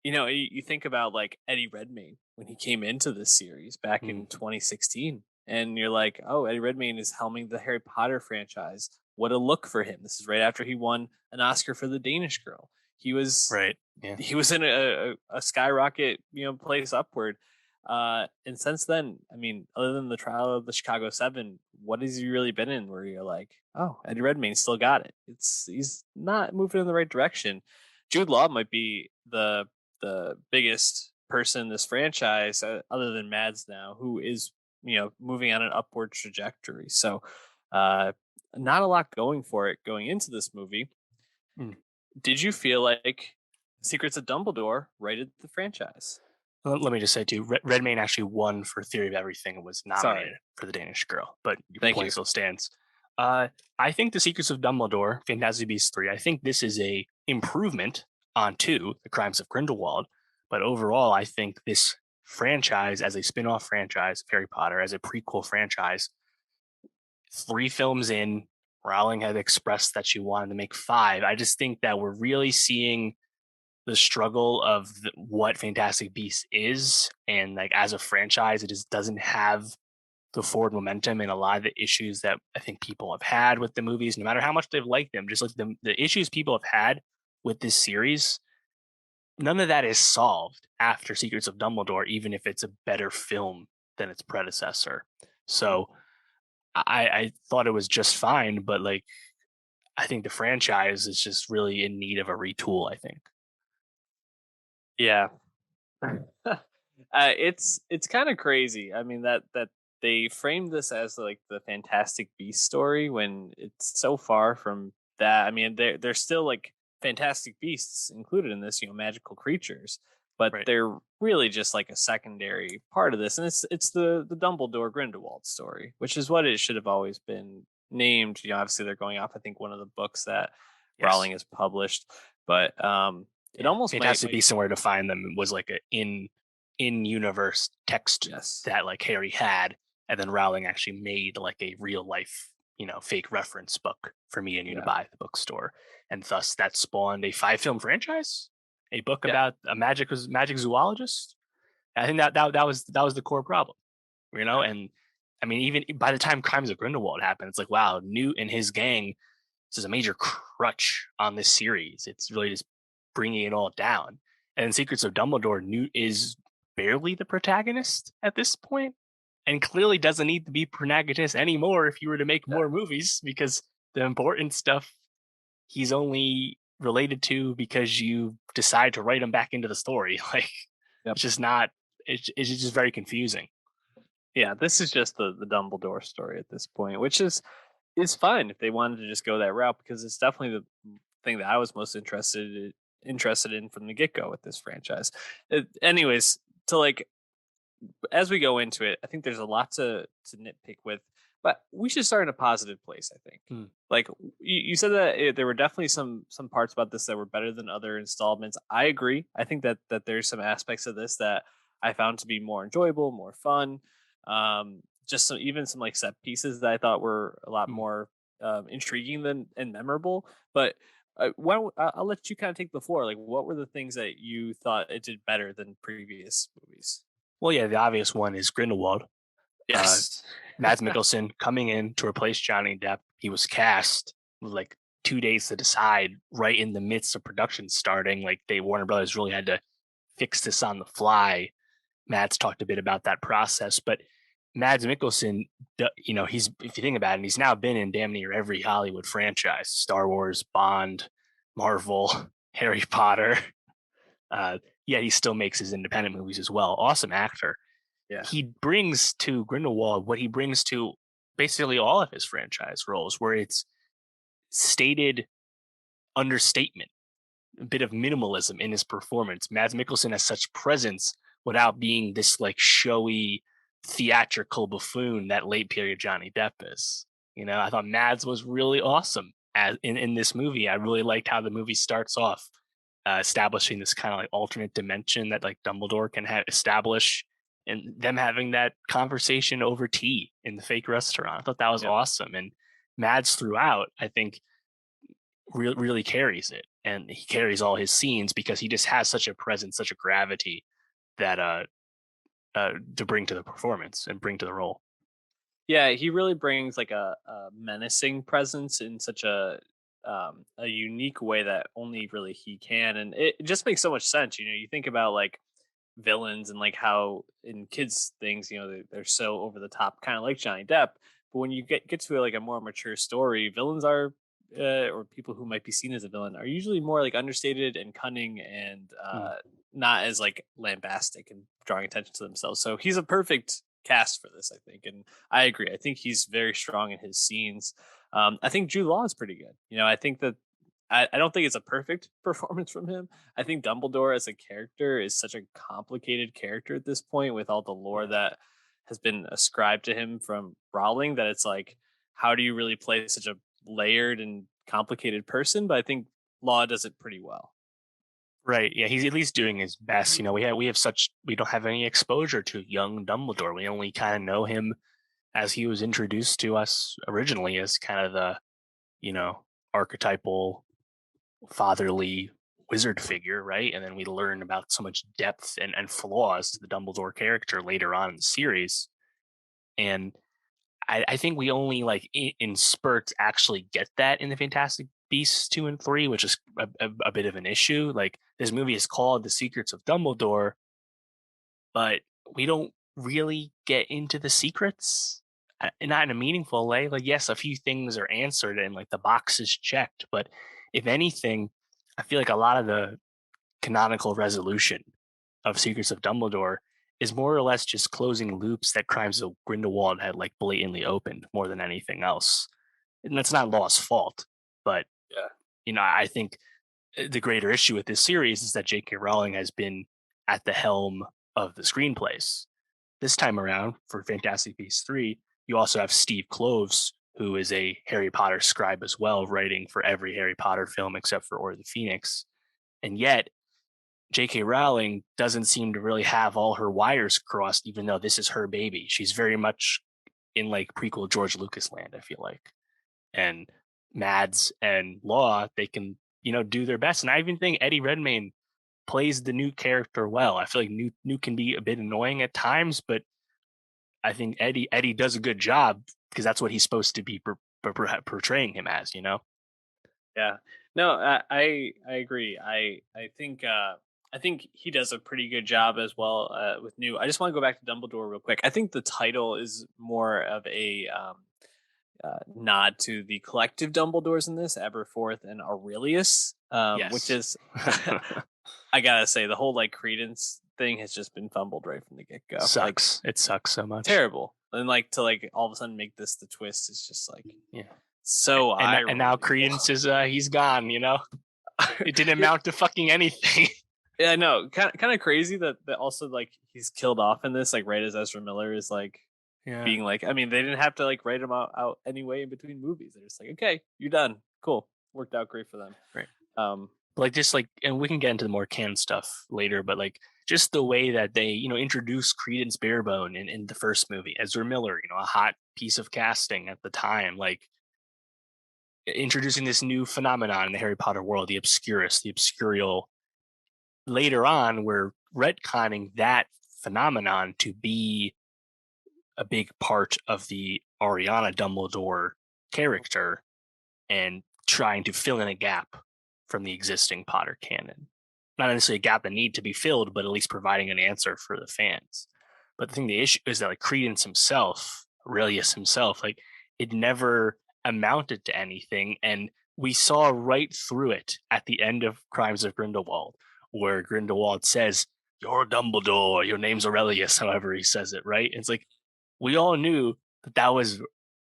You think about like Eddie Redmayne when he came into this series back in 2016, and you're like, oh, Eddie Redmayne is helming the Harry Potter franchise. What a look for him! This is right after he won an Oscar for The Danish Girl. He was Right. Yeah. he was in a skyrocket, place upward. And since then, I mean, other than the trial of the Chicago 7, what has he really been in where you're like, oh, Eddie Redmayne still got it? He's not moving in the right direction. Jude Law might be the biggest person in this franchise, other than Mads now, who is moving on an upward trajectory. So, not a lot going for it going into this movie. Did you feel like Secrets of Dumbledore righted the franchise? Let me just say too, Redmayne actually won for Theory of Everything and was nominated for The Danish Girl, but your point still stands. I think The Secrets of Dumbledore, Fantastic Beasts 3, I think this is a improvement on 2, The Crimes of Grindelwald, but overall, I think this franchise as a spin-off franchise of Harry Potter, as a prequel franchise, 3 films in, Rowling had expressed that she wanted to make 5. I just think that we're really seeing the struggle of what Fantastic Beasts is, and like as a franchise, it just doesn't have the forward momentum, and a lot of the issues that I think people have had with the movies, no matter how much they've liked them, just like the issues people have had with this series, none of that is solved after Secrets of Dumbledore, even if it's a better film than its predecessor. So I thought it was just fine, but like I think the franchise is just really in need of a retool, I think. Yeah. It's kind of crazy. I mean that they framed this as like the Fantastic Beast story when it's so far from that. I mean, they're still like fantastic beasts included in this, magical creatures, but Right. they're really just like a secondary part of this, and it's the Dumbledore Grindelwald story, which is what it should have always been named. Obviously they're going off, I think, one of the books that Rowling has published, but it almost Fantastic might Beasts and Where to Find Them was like a in universe text that like Harry had, and then Rowling actually made like a real life, fake reference book for me and you to buy at the bookstore, and thus that spawned a 5-film franchise, a book about a magic zoologist. I think that was the core problem, and I mean, even by the time Crimes of Grindelwald happened, it's like, wow, Newt and his gang, this is a major crutch on this series. It's really just bringing it all down. And in Secrets of Dumbledore, Newt is barely the protagonist at this point, and clearly doesn't need to be protagonist anymore if you were to make Yeah. more movies, because the important stuff he's only related to because you decide to write him back into the story. Like, Yep. it's just not. It's just very confusing. Yeah, this is just the Dumbledore story at this point, which is fine if they wanted to just go that route because it's definitely the thing that I was most interested in from the get go with this franchise. Anyways, to like as we go into it, I think there's a lot to nitpick with, but we should start in a positive place. I think, Hmm. like you said that there were definitely some parts about this that were better than other installments. I agree. I think that there's some aspects of this that I found to be more enjoyable, more fun. Just some even some like set pieces that I thought were a lot Hmm. more intriguing than and memorable. But I'll let you kind of take the floor. Like, what were the things that you thought it did better than previous movies? Well, yeah, the obvious one is Grindelwald. Uh, Yes. Mads Mikkelsen coming in to replace Johnny Depp. He was cast with like 2 days to decide, right in the midst of production starting. Like, they Warner Brothers really had to fix this on the fly. Mads talked a bit about that process, but Mads Mikkelsen, he's, if you think about it, he's now been in damn near every Hollywood franchise: Star Wars, Bond, Marvel, Harry Potter. Yet he still makes his independent movies as well. Awesome actor. Yeah. He brings to Grindelwald what he brings to basically all of his franchise roles, where it's stated understatement, a bit of minimalism in his performance. Mads Mikkelsen has such presence without being this like showy, theatrical buffoon that late period Johnny Depp is. I thought Mads was really awesome in this movie. I really liked how the movie starts off, establishing this kind of like alternate dimension that like Dumbledore can establish, and them having that conversation over tea in the fake restaurant. I thought that was Yep. awesome. And Mads throughout, I think, really carries it, and he carries all his scenes because he just has such a presence, such a gravity that to bring to the performance and bring to the role. Yeah, he really brings like a menacing presence in such a unique way that only really he can, and it just makes so much sense. You think about like villains and like how in kids things, they're so over the top, kind of like Johnny Depp. But when you get to like a more mature story, villains are or people who might be seen as a villain are usually more like understated and cunning and Mm. not as like lambastic and drawing attention to themselves. So he's a perfect cast for this, I think, and I agree. I think he's very strong in his scenes. I think Jude Law is pretty good. I think that I don't think it's a perfect performance from him. I think Dumbledore as a character is such a complicated character at this point with all the lore that has been ascribed to him from Rowling that it's like, how do you really play such a layered and complicated person? But I think Law does it pretty well. Right. Yeah, he's at least doing his best. We don't have any exposure to young Dumbledore. We only kind of know him as he was introduced to us originally as kind of the, you know, archetypal fatherly wizard figure, right? And then we learn about so much depth and flaws to the Dumbledore character later on in the series. And I think we only like in spurts actually get that in the Fantastic Beasts 2 and 3, which is a bit of an issue. Like, this movie is called The Secrets of Dumbledore, but we don't really get into the secrets, not in a meaningful way. Like, yes, a few things are answered and like the box is checked, but if anything, I feel like a lot of the canonical resolution of Secrets of Dumbledore is more or less just closing loops that Crimes of Grindelwald had like blatantly opened more than anything else. And that's not Law's fault, but Yeah. I think the greater issue with this series is that J.K. Rowling has been at the helm of the screenplays. This time around for Fantastic Beasts 3, you also have Steve Kloves, who is a Harry Potter scribe as well, writing for every Harry Potter film except for Order of the Phoenix. And yet, J.K. Rowling doesn't seem to really have all her wires crossed, even though this is her baby. She's very much in like prequel George Lucas land, I feel like. And Mads and Law, they can, do their best. And I even think Eddie Redmayne plays the new character well. I feel like new can be a bit annoying at times, but I think Eddie does a good job because that's what he's supposed to be portraying him as, you know? Yeah. No, I agree. I think he does a pretty good job as well with New. I just want to go back to Dumbledore real quick. I think the title is more of a nod to the collective Dumbledores in this, Aberforth and Aurelius, which Yes. is I gotta say the whole like Credence thing has just been fumbled right from the get go. Like Sucks. It sucks so much. terrible, and like to like all of a sudden make this the twist is just like Yeah. so eye And now rolling. Credence is he's gone, you know? It didn't Yeah, amount to fucking anything. yeah, I know. Kind of crazy that also like he's killed off in this, like right as Ezra Miller is like Yeah. being like, I mean, they didn't have to like write him out anyway in between movies. They're just like, okay, you're done. Cool. Worked out great for them. Right. Um, Like just like, and we can get into the more canon stuff later, but like just the way that they, you know, introduce Credence Barebone in the first movie, Ezra Miller, you know, a hot piece of casting at the time, like introducing this new phenomenon in the Harry Potter world, the Obscurus, the Obscurial. Later on, we're retconning that phenomenon to be a big part of the Ariana Dumbledore character and trying to fill in a gap from the existing Potter canon. Not necessarily a gap that need to be filled, but at least providing an answer for the fans. But the issue is that like Credence himself, Aurelius himself, like it never amounted to anything. And we saw right through it at the end of Crimes of Grindelwald, where Grindelwald says, "You're Dumbledore, your name's Aurelius," however he says it, right? It's like we all knew that that was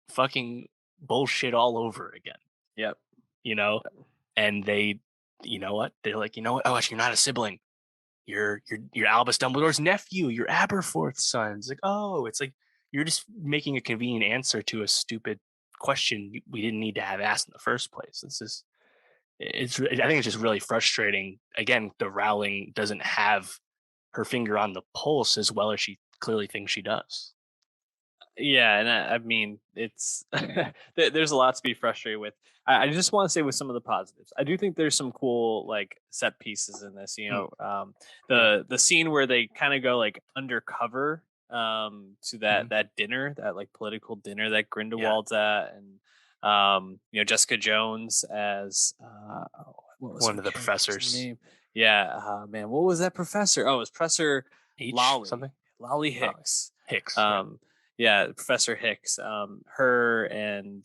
fucking bullshit all over again, yep. you know? And they, you know what? They're like, you know what? Oh, you're not a sibling. You're Albus Dumbledore's nephew. You're Aberforth's son. It's like, oh, it's like you're just making a convenient answer to a stupid question we didn't need to have asked in the first place. I think it's just really frustrating. Again, the Rowling doesn't have her finger on the pulse as well as she clearly thinks she does. Yeah, and I mean, it's there's a lot to be frustrated with. I just want to say with some of the positives, I do think there's some cool like set pieces in this. You know, the scene where they kind of go like undercover to that dinner, that like political dinner that Grindelwald's at, and you know Jessica Jones as what was One her of the character's professors. name? Yeah, man, what was that professor? Oh, it was Professor Lolly, Something. Lolly Hicks. Hicks. Um, yeah, Professor Hicks, her and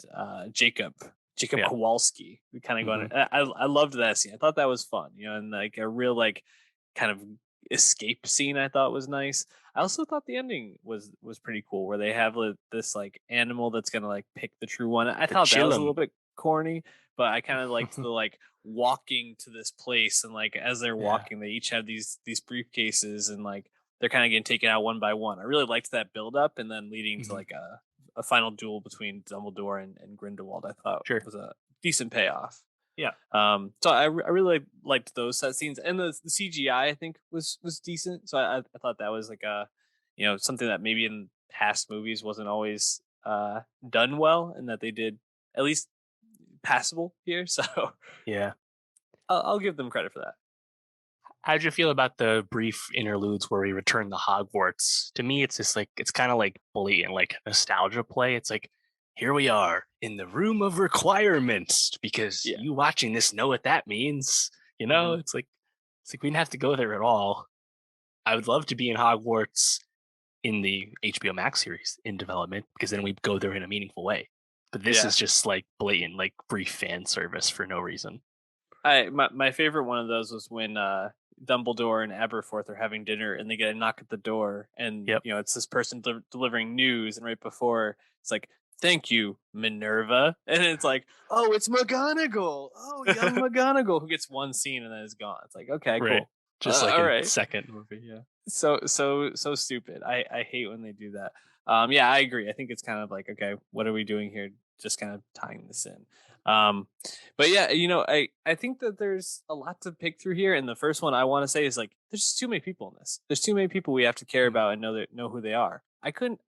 Jacob Yeah. Kowalski. We kind of going. I loved that scene. I thought that was fun, you know, and like a real like kind of escape scene. I thought was nice. I also thought the ending was pretty cool, where they have like, this like animal that's gonna like pick the true one. I thought that was a little bit corny, but I kind of liked the like walking to this place and like as they're walking, they each have these briefcases and like they're kind of getting taken out one by one. I really liked that build up and then leading to like a final duel between Dumbledore and Grindelwald. I thought was a decent payoff. Yeah. So I really liked those set scenes, and the CGI I think was decent. So I thought that was like a, you know, something that maybe in past movies wasn't always done well, and that they did at least passable here. So Yeah. I'll give them credit for that. How'd you feel about the brief interludes where we return to Hogwarts? To me, it's just like it's kind of like blatant, like nostalgia play. It's like here we are in the room of requirements because you watching this know what that means. You know, it's like we didn't have to go there at all. I would love to be in Hogwarts in the HBO Max series in development because then we'd go there in a meaningful way. But this is just like blatant, like brief fan service for no reason. My favorite one of those was when Dumbledore and Aberforth are having dinner and they get a knock at the door and you know it's this person delivering news, and right before it's like, "Thank you, Minerva," and it's like, "Oh, it's McGonagall! Oh, young McGonagall," who gets one scene and then is gone. It's like, okay, cool, just like all in right. second movie, yeah. So stupid. I hate when they do that. Yeah, I agree. I think it's kind of like, okay, what are we doing here? Just kind of tying this in. But yeah, you know, I think that there's a lot to pick through here. And the first one I want to say is like, there's just too many people in this. There's too many people we have to care about and know who they are. I couldn't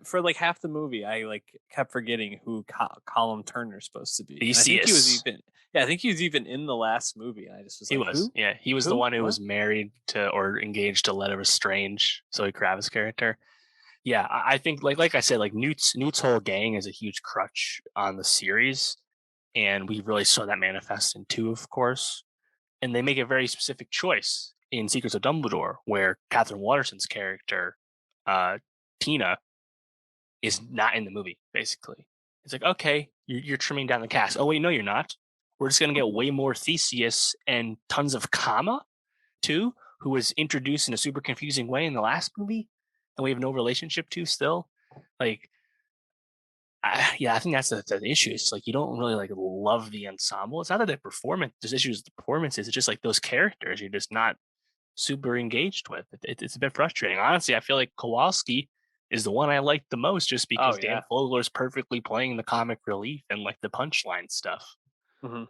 for like half the movie. I like kept forgetting who Colum Turner's supposed to be. And I think he was even. Yeah, I think he was even in the last movie. And I just was he like, was. who? Yeah, he was the one who was married to or engaged to Letta Lestrange, Zoe Kravitz character. Yeah, I think like I said, like Newt's whole gang is a huge crutch on the series, and we really saw that manifest in two, of course. And they make a very specific choice in Secrets of Dumbledore, where Catherine Waterston's character, uh, Tina, is not in the movie. Basically, it's like, okay, you're trimming down the cast. Oh wait, no, you're not. We're just gonna get way more Theseus and tons of Kama too, who was introduced in a super confusing way in the last movie, and we have no relationship to still. Like, yeah, I think that's the issue. It's like you don't really like love the ensemble. It's not that the performance, there's issues with the performances. It's just like those characters you're just not super engaged with. It's a bit frustrating. Honestly, I feel like Kowalski is the one I like the most, just Oh because Dan yeah. Fogler's perfectly playing the comic relief and like the punchline stuff. Hmm.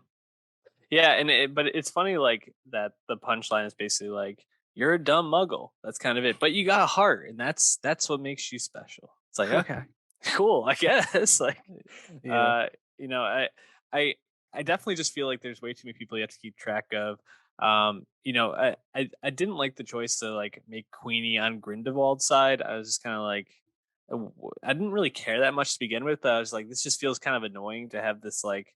Yeah, and but it's funny like that the punchline is basically like you're a dumb muggle. That's kind of it. But you got a heart, and that's what makes you special. It's like, okay, cool, I guess. Like Yeah, uh you know, I I definitely just feel like there's way too many people you have to keep track of. I didn't like the choice to like make Queenie on Grindelwald's side. I was just kind of like I didn't really care that much to begin with. I was like, this just feels kind of annoying to have this like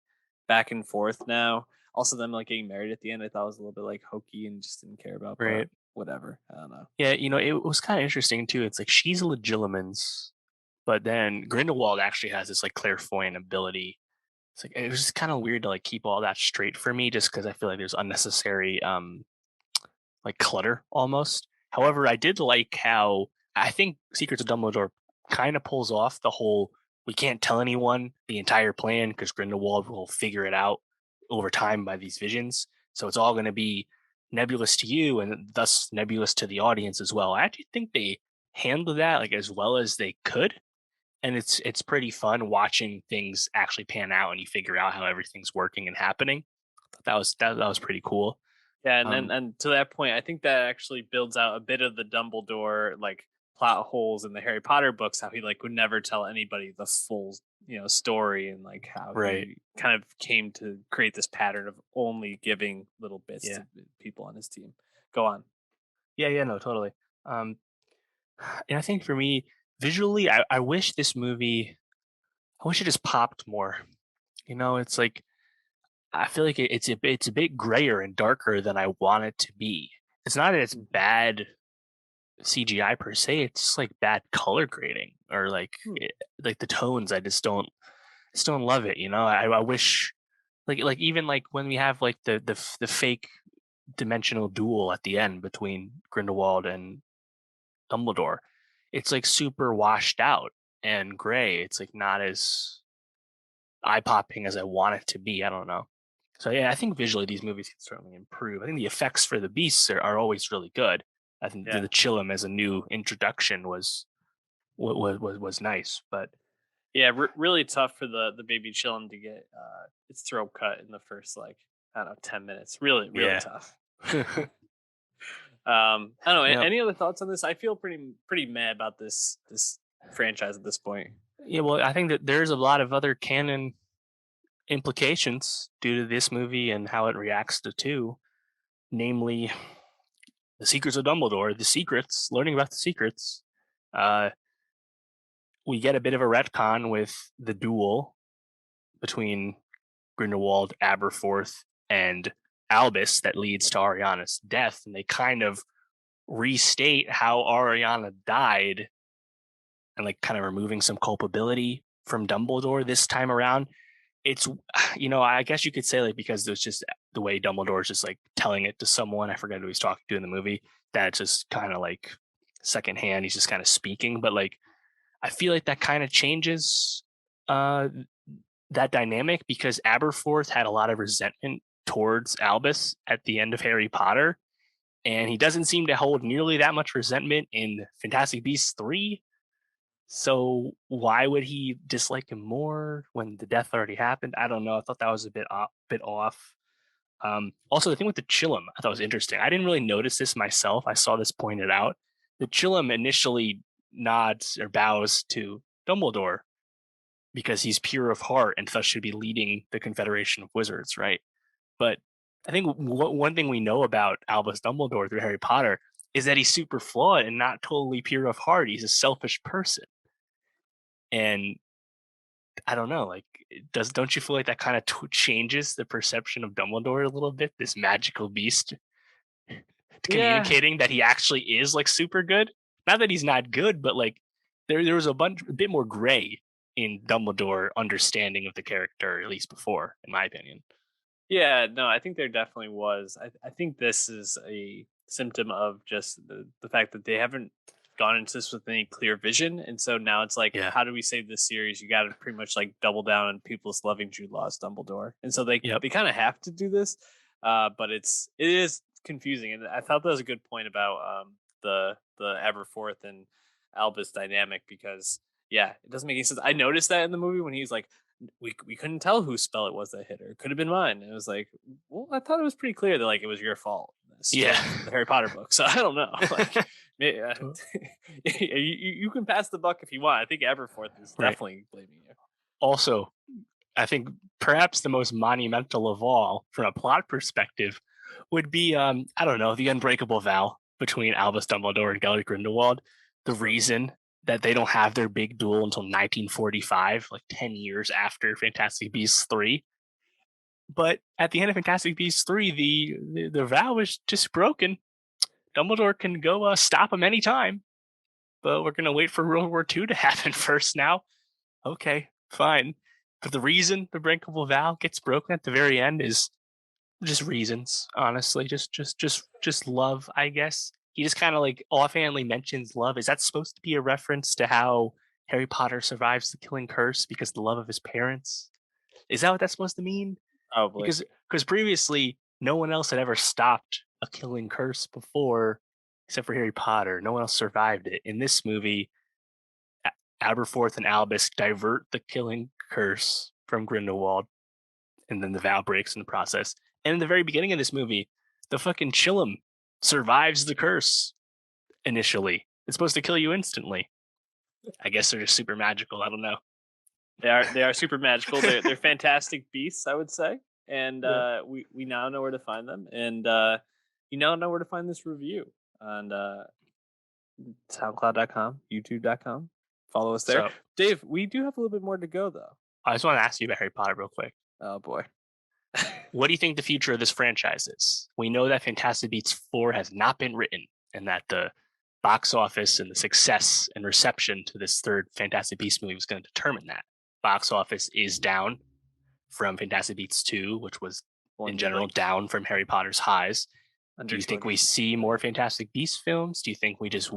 back and forth now. Also, them like getting married at the end, I thought was a little bit like hokey and just didn't care about. But right. whatever, I don't know. Yeah, it was kind of interesting too. It's like she's a Legilimens, but then Grindelwald actually has this like clairvoyant ability. It's like it was just kind of weird to like keep all that straight for me, just because I feel like there's unnecessary like clutter almost. However, I did like how I think Secrets of Dumbledore kind of pulls off the whole we can't tell anyone the entire plan because Grindelwald will figure it out over time by these visions. So it's all going to be nebulous to you and thus nebulous to the audience as well. I actually think they handled that like as well as they could. And it's pretty fun watching things actually pan out and you figure out how everything's working and happening. That was pretty cool. Yeah, and then Um, and to that point, I think that actually builds out a bit of the Dumbledore like plot holes in the Harry Potter books. How he like would never tell anybody the full story, and like how right. he kind of came to create this pattern of only giving little bits Yeah. to people on his team. Go on. Yeah, yeah, no, totally. Um, and I think for me, visually, I wish this movie, I wish it just popped more. It's like I feel like it's a bit grayer and darker than I want it to be. It's not that it's Mhm. bad CGI per se. It's just like bad color grading or Hmm. like the tones. I just don't love it. I wish like even like when we have like the fake dimensional duel at the end between Grindelwald and Dumbledore, it's like super washed out and gray. It's like not as eye popping as I want it to be. I don't know. So yeah, I think visually these movies can certainly improve. I think the effects for the beasts are always really good. I think Yeah. the Chillum as a new introduction was nice, but Yeah, really tough for the baby chillin to get its throat cut in the first like I don't know 10 minutes. Really, really yeah, tough. I don't know. yeah, Any other thoughts on this? I feel pretty mad about this franchise at this point. yeah. Well, I think that there's a lot of other canon implications due to this movie and how it reacts to two, namely the Secrets of Dumbledore, the secrets, learning about the secrets. Uh, we get a bit of a retcon with the duel between Grindelwald, Aberforth, and Albus that leads to Ariana's death, and they kind of restate how Ariana died and like kind of removing some culpability from Dumbledore this time around. It's I guess you could say like because there's just the way Dumbledore's just like telling it to someone, I forget who he's talking to in the movie, that's just kind of like secondhand, he's just kind of speaking, but like I feel like that kind of changes uh that dynamic because Aberforth had a lot of resentment towards Albus at the end of Harry Potter, and he doesn't seem to hold nearly that much resentment in Fantastic Beasts 3. So why would he dislike him more when the death already happened? I don't know. I thought that was a bit off. Also, the thing with the Chillum, I thought was interesting. I didn't really notice this myself. I saw this pointed out. The Chillum initially nods or bows to Dumbledore because he's pure of heart and thus should be leading the Confederation of Wizards, right? But I think one thing we know about Albus Dumbledore through Harry Potter is that he's super flawed and not totally pure of heart. He's a selfish person. And I don't know, like, don't you feel like that kind of changes the perception of Dumbledore a little bit? This magical beast Yeah, communicating that he actually is like super good. Not that he's not good, but like there was a bit more gray in Dumbledore understanding of the character, at least before, in my opinion. yeah, no, I think there definitely was. I think this is a symptom of just the fact that they haven't gone into this with any clear vision. And so now it's like, Yeah. how do we save this series? You got to pretty much like double down on people just loving Jude Law's Dumbledore. And so Yep. they kind of have to do this. But it is confusing. And I thought that was a good point about the Everforth and Albus dynamic because, yeah, it doesn't make any sense. I noticed that in the movie when he's like, we couldn't tell whose spell it was that hit her. It could have been mine. And it was like, well, I thought it was pretty clear that like it was your fault. Yeah. The Harry Potter book. So I don't know. Like, you can pass the buck if you want. I think Everforth is Right. definitely blaming you. Also, I think perhaps the most monumental of all, from a plot perspective, would be I don't know, the unbreakable vow between Albus Dumbledore and Gellert Grindelwald. The reason that they don't have their big duel until 1945, like 10 years after Fantastic Beasts 3. But at the end of Fantastic Beasts 3, the vow is just broken. Dumbledore can go stop him anytime, but we're going to wait for World War II to happen first now. Okay, fine. But the reason the breakable vow gets broken at the very end is just reasons, honestly. Just love, I guess. He just kind of like offhandedly mentions love. Is that supposed to be a reference to how Harry Potter survives the killing curse because the love of his parents? Is that what that's supposed to mean? Probably. Because previously no one else had ever stopped a killing curse before, except for Harry Potter. No one else survived it. In this movie, Aberforth and Albus divert the killing curse from Grindelwald, and then the vow breaks in the process. And in the very beginning of this movie, the fucking Chillum survives the curse initially. It's supposed to kill you instantly. I guess they're just super magical. I don't know. They are super magical. They're fantastic beasts, I would say. And we now know where to find them. And you now know where to find this review on SoundCloud.com, YouTube.com. Follow us there. So, Dave, we do have a little bit more to go though. I just want to ask you about Harry Potter real quick. Oh boy. What do you think the future of this franchise is? We know that Fantastic Beasts 4 has not been written, and that the box office and the success and reception to this third Fantastic Beasts movie was going to determine that. Box office is down from Fantastic Beasts 2, which was in general down from Harry Potter's highs. Do you think we see more Fantastic Beasts films? Do you think we just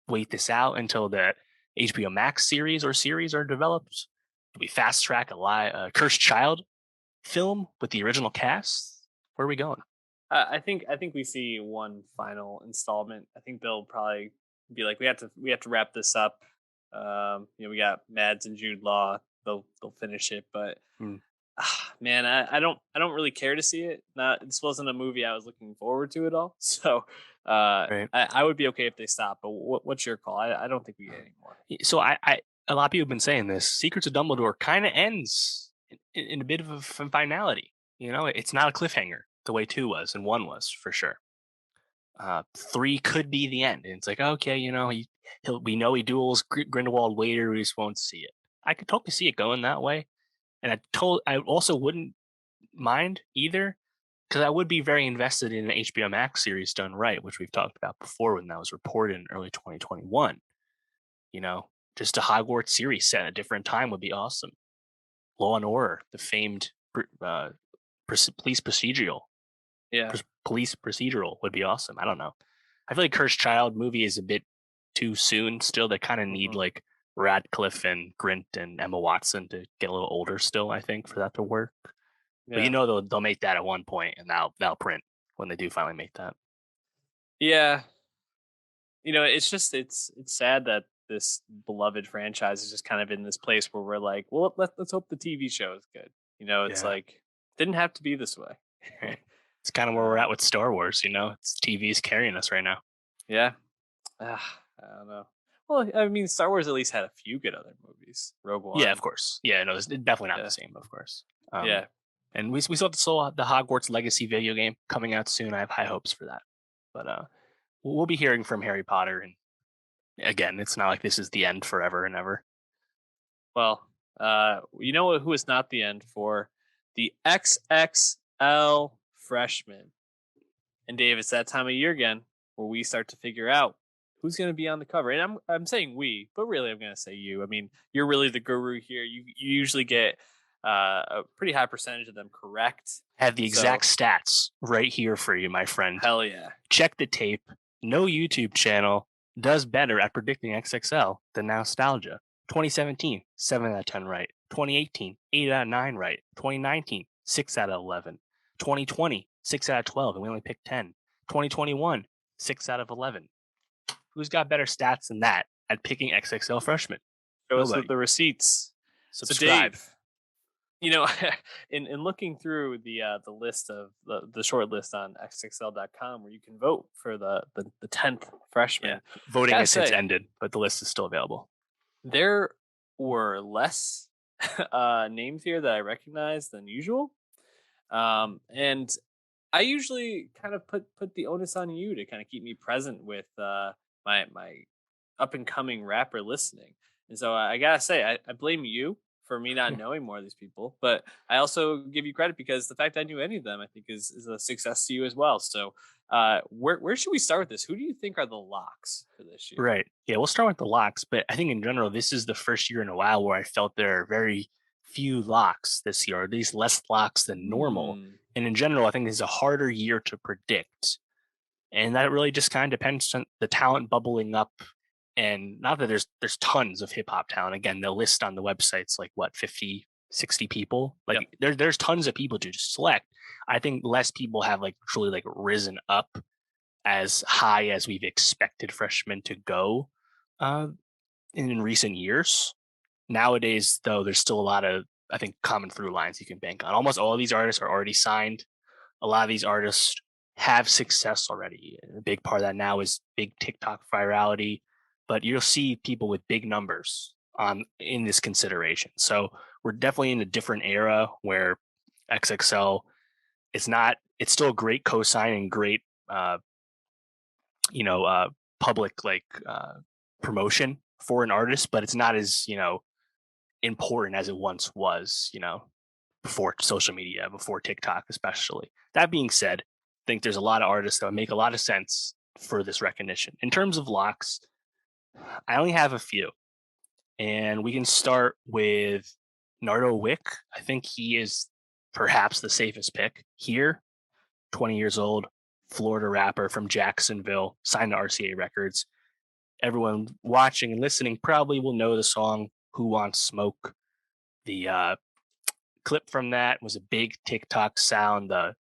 wait this out until the HBO Max series are developed? Do we fast track a Cursed Child film with the original cast? Where are we going? I think we see one final installment. I think they'll probably be like, we have to wrap this up. We got Mads and Jude Law. They'll finish it, but man, I don't really care to see it. This wasn't a movie I was looking forward to at all. So Right. I would be okay if they stop. But what's your call? I don't think we get any more. So I a lot of people have been saying this. Secrets of Dumbledore kind of ends in a bit of a finality. It's not a cliffhanger the way 2 was and 1 was for sure. 3 could be the end. And it's like, okay, we know he duels Grindelwald later. We just won't see it. I could totally see it going that way. And I also wouldn't mind either, because I would be very invested in an HBO Max series done right, which we've talked about before when that was reported in early 2021. Just a Hogwarts series set at a different time would be awesome. Law and Order, the famed police procedural. Yeah. Police procedural would be awesome. I don't know. I feel like Cursed Child movie is a bit too soon still. They kind of need like Radcliffe and Grint and Emma Watson to get a little older still, I think, for that to work. Yeah. But they'll make that at one point, and that'll print when they do finally make that. Yeah. It's sad that this beloved franchise is just kind of in this place where we're like, well, let's hope the TV show is good. It's like, didn't have to be this way. It's kind of where we're at with Star Wars, it's TV's carrying us right now. Yeah. I don't know. Well, I mean, Star Wars at least had a few good other movies. Rogue One. Yeah, of course. Yeah, no, it's definitely not the same, of course. Yeah. And we saw the Hogwarts Legacy video game coming out soon. I have high hopes for that. But we'll be hearing from Harry Potter, and again, it's not like this is the end forever and ever. Well, you know who is not the end for? The XXL Freshman. And Dave, it's that time of year again where we start to figure out who's going to be on the cover. And I'm saying we, but really I'm going to say you. I mean, you're really the guru here. You usually get a pretty high percentage of them correct. Have the exact stats right here for you, my friend. Hell yeah. Check the tape. No YouTube channel does better at predicting XXL than Nowstalgia. 2017, 7 out of 10 right. 2018, 8 out of 9 right. 2019, 6 out of 11. 2020, 6 out of 12, and we only picked 10. 2021, 6 out of 11. Who's got better stats than that at picking XXL Freshman? Show us the receipts. Subscribe. So Dave, you know, in looking through the list of the short list on xxl.com where you can vote for the 10th freshman. Yeah. Voting has ended, but the list is still available. There were less names here that I recognized than usual. And I usually kind of put the onus on you to kind of keep me present with my up and coming rapper listening. And so I gotta say, I blame you for me not knowing more of these people, but I also give you credit because the fact I knew any of them, I think, is a success to you as well. So where should we start with this? Who do you think are the locks for this year? Right. Yeah, we'll start with the locks, but I think in general, this is the first year in a while where I felt there are very few locks this year, or at least less locks than normal. And in general, I think this is a harder year to predict. And that really just kind of depends on the talent bubbling up. And not that there's tons of hip hop talent. Again, the list on the website's like what, 50, 60 people. Like there's tons of people to just select. I think less people have like truly like risen up as high as we've expected freshmen to go in recent years. Nowadays, though, there's still a lot of, I think, common through lines you can bank on. Almost all of these artists are already signed. A lot of these artists have success already. A big part of that now is big TikTok virality, but you'll see people with big numbers in this consideration. So we're definitely in a different era where XXL, it's still a great cosign and great public promotion for an artist, but it's not as important as it once was, before social media, before TikTok especially. That being said, I think there's a lot of artists that make a lot of sense for this recognition. In terms of locks, I only have a few, and we can start with Nardo Wick. I think he is perhaps the safest pick here. 20 years old, Florida rapper from Jacksonville, signed to RCA Records. Everyone watching and listening probably will know the song Who Wants Smoke. The clip from that was a big TikTok sound. The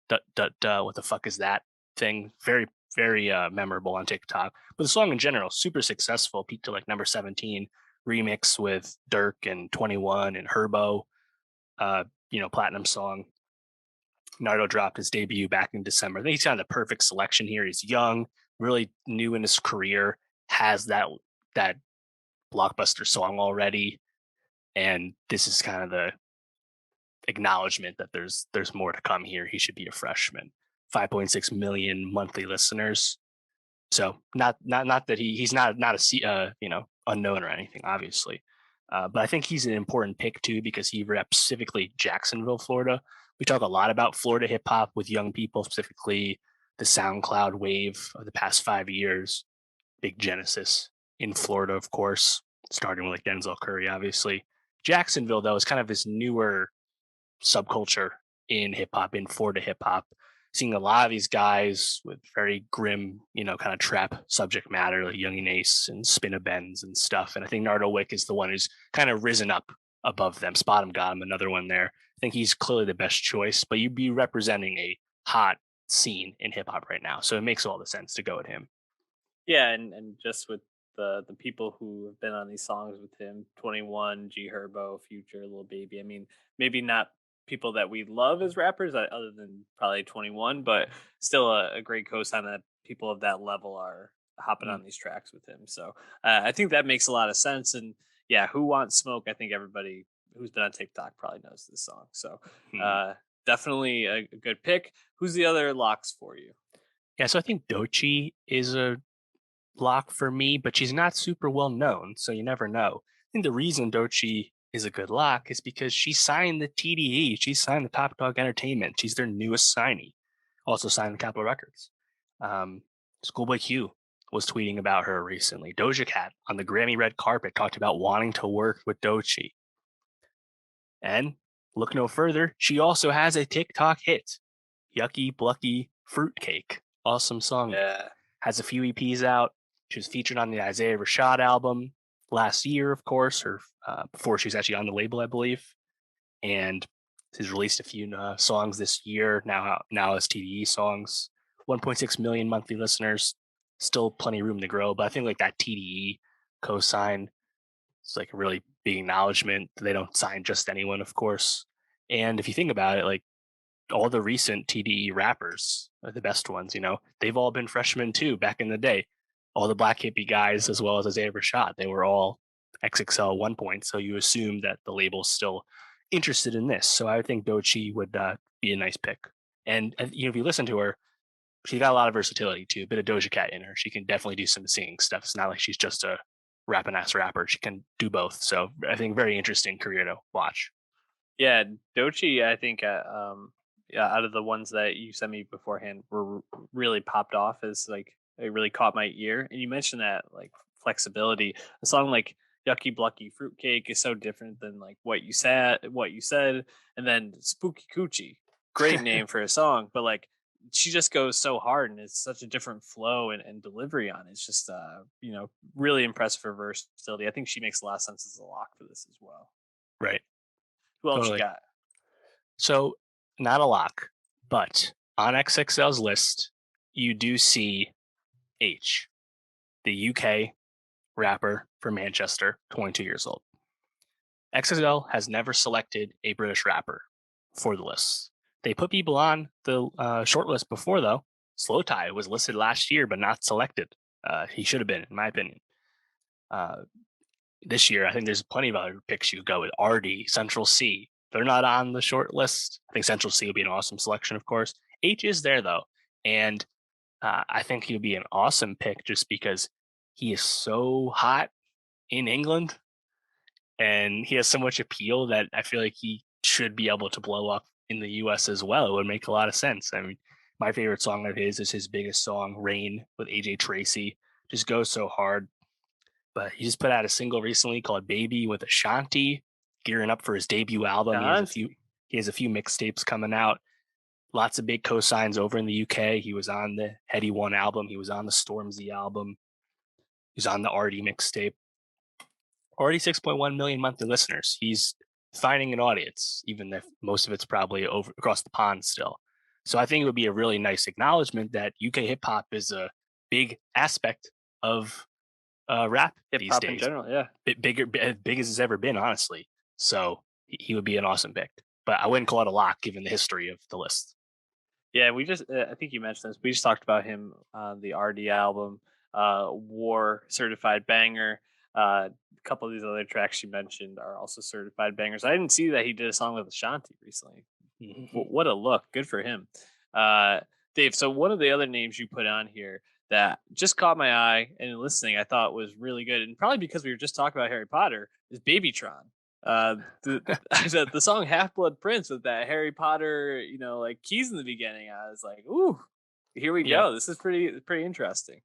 what the fuck is that thing? Very, very memorable on TikTok. But the song in general, super successful, peaked to like number 17, remix with Dirk and 21 and Herbo, platinum song. Nardo dropped his debut back in December. I think he's kind of the perfect selection here. He's young, really new in his career, has that blockbuster song already, and this is kind of the acknowledgement that there's more to come here. He should be a freshman. 5.6 million monthly listeners. So not that he's not a unknown or anything, obviously. But I think he's an important pick too because he reps specifically Jacksonville, Florida. We talk a lot about Florida hip hop with young people, specifically the SoundCloud wave of the past 5 years. Big genesis in Florida, of course, starting with like Denzel Curry, obviously. Jacksonville, though, is kind of this newer subculture in hip hop, in Florida hip hop. Seeing a lot of these guys with very grim, kind of trap subject matter, like Young and Ace and Spinna Benz and stuff. And I think Nardo Wick is the one who's kind of risen up above them. Spot him, got him, another one there. I think he's clearly the best choice, but you'd be representing a hot scene in hip hop right now. So it makes all the sense to go at him. Yeah, and just with the people who have been on these songs with him, 21, G Herbo, Future, Lil Baby. I mean, maybe not people that we love as rappers, other than probably 21, but still a great cosign that people of that level are hopping on these tracks with him. So I think that makes a lot of sense. And yeah, Who Wants Smoke? I think everybody who's been on TikTok probably knows this song. So definitely a good pick. Who's the other locks for you? Yeah, so I think Doechii is a lock for me, but she's not super well known, so you never know. I think the reason Doechii is a good lock is because she signed the TDE. She signed the Top Dog Entertainment. She's their newest signee. Also signed the Capitol Records. Um, Schoolboy Q was tweeting about her recently. Doja Cat on the Grammy red carpet talked about wanting to work with Doechii. And look no further, she also has a TikTok hit, Yucky Blucky Fruitcake. Awesome song. Yeah. Has a few EPs out. She was featured on the Isaiah Rashad album last year, of course, or before she was actually on the label, I believe. And she's released a few songs this year, now as TDE songs. 1.6 million monthly listeners. Still plenty of room to grow, but I think like that TDE cosign is like a really big acknowledgement. They don't sign just anyone, of course. And if you think about it, like all the recent TDE rappers are the best ones, they've all been freshmen too back in the day. All the Black Hippie guys, as well as Isaiah Rashad, they were all XXL 1 point. So you assume that the label's still interested in this. So I think Doechii would be a nice pick. And if you listen to her, she's got a lot of versatility too, a bit of Doja Cat in her. She can definitely do some singing stuff. It's not like she's just a rapping ass rapper. She can do both. So I think very interesting career to watch. Yeah, Doechii, I think, yeah, out of the ones that you sent me beforehand, really popped off as like it really caught my ear. And you mentioned that like flexibility. A song like "Yucky Blucky Fruitcake" is so different than like what you said, and then "Spooky Coochie," great name for a song, but like she just goes so hard, and it's such a different flow and delivery on it. It's just really impressive for versatility. I think she makes a lot of sense as a lock for this as well. Right. Who else you Totally. got? So not a lock, but on XXL's list, you do see H, the UK rapper from Manchester, 22 years old. XXL has never selected a British rapper for the list. They put people on the short list before, though. Slow Tie was listed last year, but not selected. He should have been, in my opinion. Uh, this year, I think there's plenty of other picks you could go with. RD, Central C. They're not on the short list. I think Central C would be an awesome selection, of course. H is there, though. And I think he would be an awesome pick just because he is so hot in England and he has so much appeal that I feel like he should be able to blow up in the US as well. It would make a lot of sense. I mean, my favorite song of his is his biggest song, Rain, with AJ Tracy. Just goes so hard. But he just put out a single recently called Baby with Ashanti, gearing up for his debut album. Shanti. He has a few mixtapes coming out. Lots of big cosigns over in the UK. He was on the Heady One album. He was on the Stormzy album. He was on the RD mixtape. Already 6.1 million monthly listeners. He's finding an audience, even if most of it's probably over across the pond still. So I think it would be a really nice acknowledgement that UK hip hop is a big aspect of rap Hip these hop in days. general, yeah. As big as it's ever been, honestly. So he would be an awesome pick. But I wouldn't call it a lock given the history of the list. Yeah, we just I think you mentioned this. We just talked about him on the RD album, War Certified Banger. A couple of these other tracks you mentioned are also certified bangers. I didn't see that he did a song with Ashanti recently. What a look. Good for him. Uh, Dave, so one of the other names you put on here that just caught my eye and in listening, I thought was really good, and probably because we were just talking about Harry Potter, is Babytron. The, the song Half Blood Prince with that Harry Potter, like keys in the beginning. I was like, ooh, here we Yep. go. This is pretty interesting.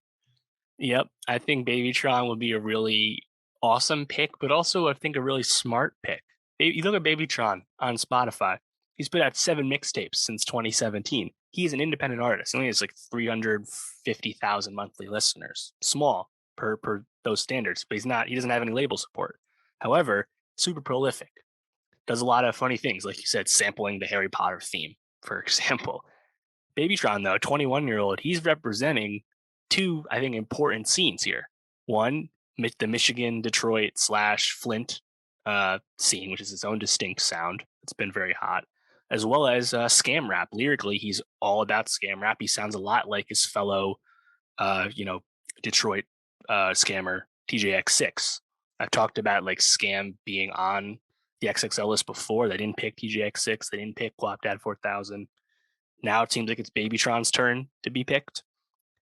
Yep. I think Babytron would be a really awesome pick, but also I think a really smart pick. You look at Babytron on Spotify. He's put out 7 mixtapes since 2017. He's an independent artist. He only has like 350,000 monthly listeners. Small per those standards, but he doesn't have any label support. However, super prolific. Does a lot of funny things, like you said, sampling the Harry Potter theme, for example. Babytron, though, 21-year-old, he's representing 2, I think, important scenes here. One, the Michigan, Detroit / Flint scene, which is its own distinct sound. It's been very hot, as well as scam rap. Lyrically, he's all about scam rap. He sounds a lot like his fellow, Detroit scammer TJX6. I've talked about like scam being on the XXL list before. They didn't pick TJX6. They didn't pick Guapdad 4000. Now it seems like it's Babytron's turn to be picked.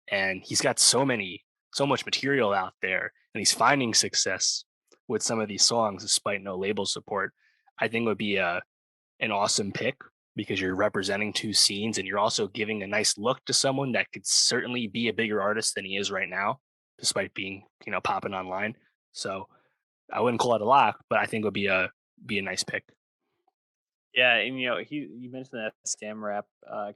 And he's got so many so much material out there, and he's finding success with some of these songs despite no label support, I think would be an awesome pick because you're representing two scenes and you're also giving a nice look to someone that could certainly be a bigger artist than he is right now, despite being, popping online. So I wouldn't call it a lock, but I think it would be a nice pick. Yeah, and you mentioned that scam rap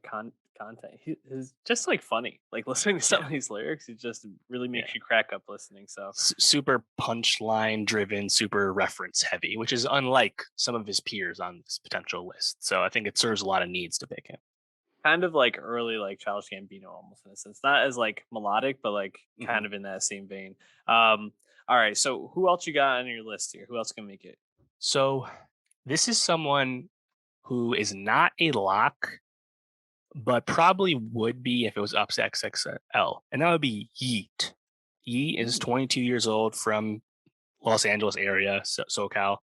content. Is just like funny. Like listening to some Yeah. of these lyrics, it just really Yeah. makes you crack up listening. So Super punchline driven, super reference heavy, which is unlike some of his peers on this potential list. So I think it serves a lot of needs to pick him. kind of like early like Childish Gambino almost in a sense. Not as like melodic, but like Mhm. kind of in that same vein. All right, so who else you got on your list here? Who else can make it? So this is someone who is not a lock, but probably would be if it was up to XXL, and that would be Yeet. Yeet is Hmm. 22 years old from Los Angeles area, SoCal.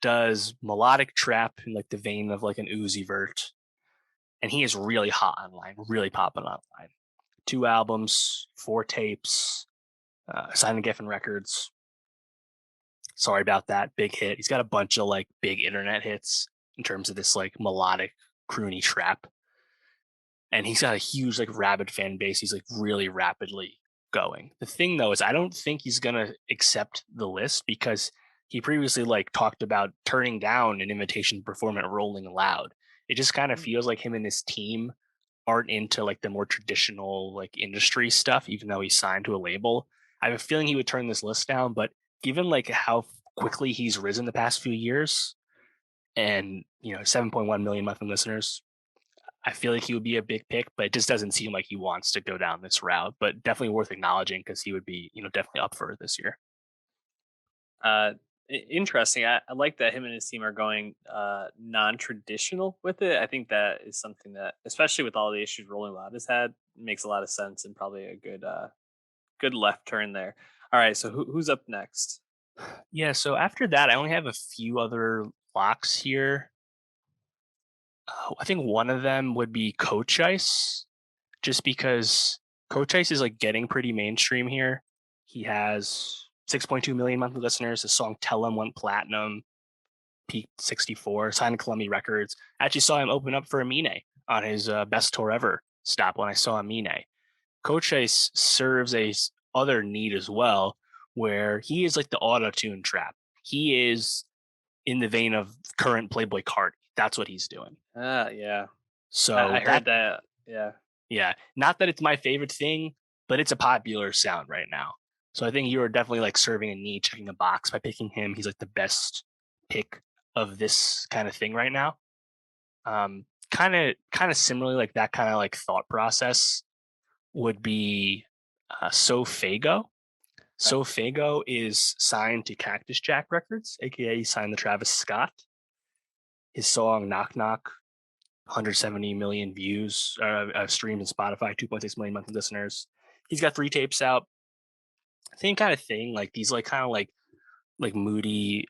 Does melodic trap in like the vein of like an Uzi Vert, and he is really hot online, really popping online. 2 albums, 4 tapes, signed to Geffen Records. Sorry about that, big hit. He's got a bunch of like big internet hits in terms of this like melodic croony trap, and he's got a huge like rabid fan base. He's like really rapidly going. The thing though is I don't think he's gonna accept the list because he previously like talked about turning down an invitation to perform at Rolling Loud. It just kind of feels like him and his team aren't into like the more traditional like industry stuff, even though he's signed to a label. I have a feeling he would turn this list down, but given like how quickly he's risen the past few years and 7.1 million monthly listeners, I feel like he would be a big pick, but it just doesn't seem like he wants to go down this route. But definitely worth acknowledging because he would be, definitely up for it this year. Interesting. I like that him and his team are going non-traditional with it. I think that is something that, especially with all the issues Rolling Loud has had, makes a lot of sense and probably a good left turn there. All right, so who's up next? Yeah. So after that, I only have a few other locks here. I think one of them would be Coach Ice, just because Coach Ice is like getting pretty mainstream here. He has 6.2 million monthly listeners. His song "Tell Him" went platinum, peaked 64, signed to Columbia Records. I actually saw him open up for Amine on his best tour ever stop when I saw Amine. Coach Ice serves a other need as well, where he is like the auto tune trap. He is in the vein of current Playboy Cardi. That's what he's doing. Yeah, So I that, heard that. Yeah. yeah, not that it's my favorite thing, but it's a popular sound right now. So I think you are definitely like serving a need, checking a box by picking him. He's like the best pick of this kind of thing right now. Kind of similarly, like that kind of like thought process would be Sofago. Okay. Sofago is signed to Cactus Jack Records, aka he signed to Travis Scott. His song "Knock Knock" 170 million views, streamed in Spotify, 2.6 million monthly listeners. He's got 3 tapes out. Same kind of thing, like these like kind of like moody,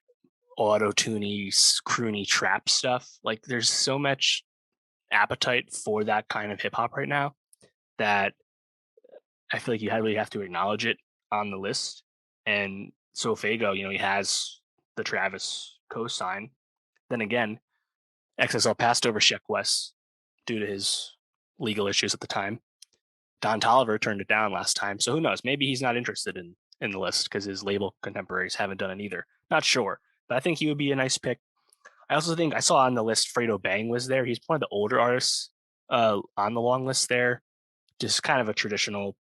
auto-tuney, croony trap stuff. Like there's so much appetite for that kind of hip hop right now that I feel like you really have to acknowledge it on the list. And so Fago, he has the Travis co-sign. Then again, XSL passed over Sheck West due to his legal issues at the time. Don Tolliver turned it down last time, so who knows? Maybe he's not interested in the list because his label contemporaries haven't done it either. Not sure, but I think he would be a nice pick. I also think I saw on the list Fredo Bang was there. He's one of the older artists on the long list there. Just kind of a traditional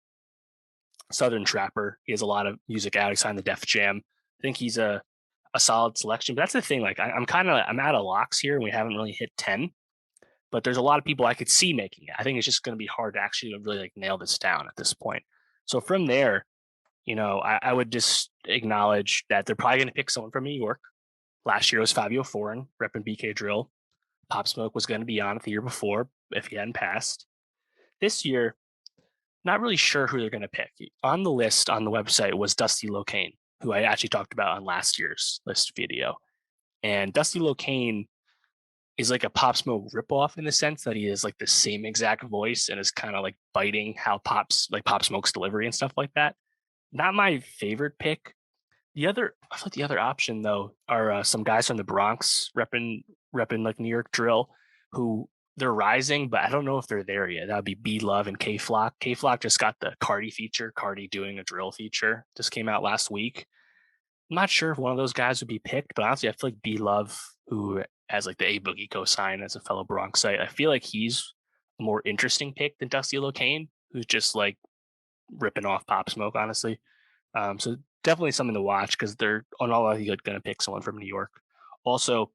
Southern trapper. He has a lot of music out. He signed the Def Jam. I think he's a solid selection. But that's the thing. Like I'm out of locks here, and we haven't really hit 10. But there's a lot of people I could see making it. I think it's just going to be hard to actually really like nail this down at this point. So from there, I would just acknowledge that they're probably going to pick someone from New York. Last year was Fabio Foreign, repping BK Drill. Pop Smoke was going to be on it the year before if he hadn't passed. This year, not really sure who they're going to pick. On the list on the website was Dusty Locane, who I actually talked about on last year's list video. And Dusty Locane is like a Pop Smoke ripoff in the sense that he has like the same exact voice and is kind of like biting how Pop Smoke's delivery and stuff like that. Not my favorite pick. I thought the other option though are some guys from the Bronx repping like New York drill, who they're rising, but I don't know if they're there yet. That would be B Love and K Flock. K Flock just got the Cardi feature. Cardi doing a drill feature just came out last week. I'm not sure if one of those guys would be picked, but honestly, I feel like B Love, who has like the A Boogie cosign as a fellow Bronxite, I feel like he's a more interesting pick than Dusty Locane, who's just like ripping off Pop Smoke, honestly. So definitely something to watch because they're on all likelihood going to pick someone from New York. Also,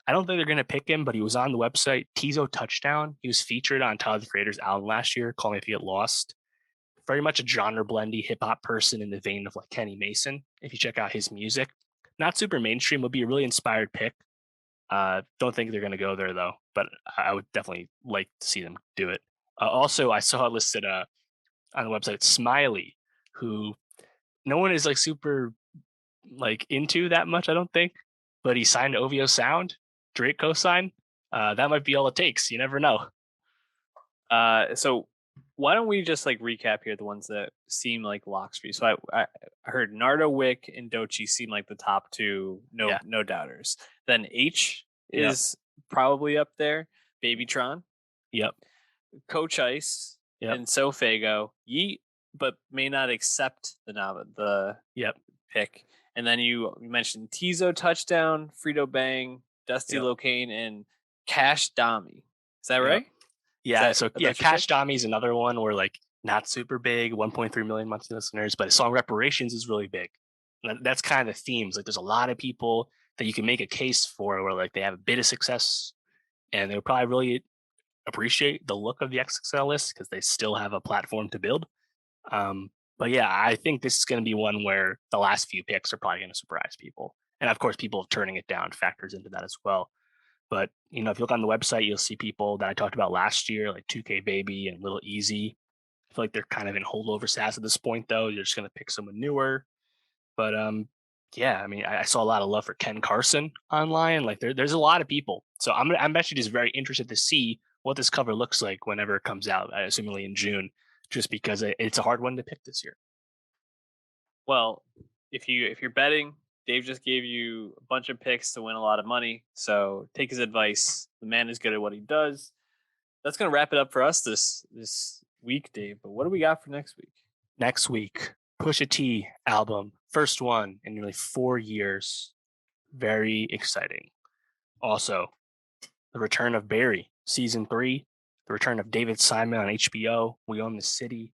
I don't think they're going to pick him, but he was on the website. Tizo Touchdown. He was featured on Tyler the Creator's album last year, Call Me If You Get Lost. Very much a genre blendy hip hop person in the vein of like Kenny Mason. If you check out his music, not super mainstream, would be a really inspired pick. Don't think they're going to go there though, but I would definitely like to see them do it. Also, I saw listed on the website Smiley, who no one is like super like into that much, I don't think, but he signed to OVO Sound, Drake co-sign. That might be all it takes. You never know. So why don't we just like recap here the ones that seem like locks for you? So I heard Nardo, Wick, and Dochi seem like the top two, no doubters. Then H is probably up there. Babytron. Yep. Coach Ice. Yep. And Sofago. Yeet, but may not accept the pick. And then you mentioned Tizo Touchdown, Frito Bang, Dusty Locane, and Cash Dami. Is that right? Yeah. Cash Dami is another one where like not super big, 1.3 million monthly listeners, but his song Reparations is really big. And that's kind of the themes. Like there's a lot of people that you can make a case for where like they have a bit of success and they'll probably really appreciate the look of the XXL list because they still have a platform to build. But yeah, I think this is going to be one where the last few picks are probably going to surprise people. And of course, people turning it down factors into that as well. But, if you look on the website, you'll see people that I talked about last year, like 2K Baby and Little Easy. I feel like they're kind of in holdover status at this point, though. You're just going to pick someone newer. But yeah, I mean, I saw a lot of love for Ken Carson online. Like there's a lot of people. So I'm actually just very interested to see what this cover looks like whenever it comes out, assumingly in June, just because it's a hard one to pick this year. Well, if you're betting, Dave just gave you a bunch of picks to win a lot of money. So take his advice. The man is good at what he does. That's going to wrap it up for us this week, Dave. But what do we got for next week? Next week, Pusha T album. First one in nearly 4 years. Very exciting. Also, the return of Barry, season 3. The return of David Simon on HBO. We Own the City.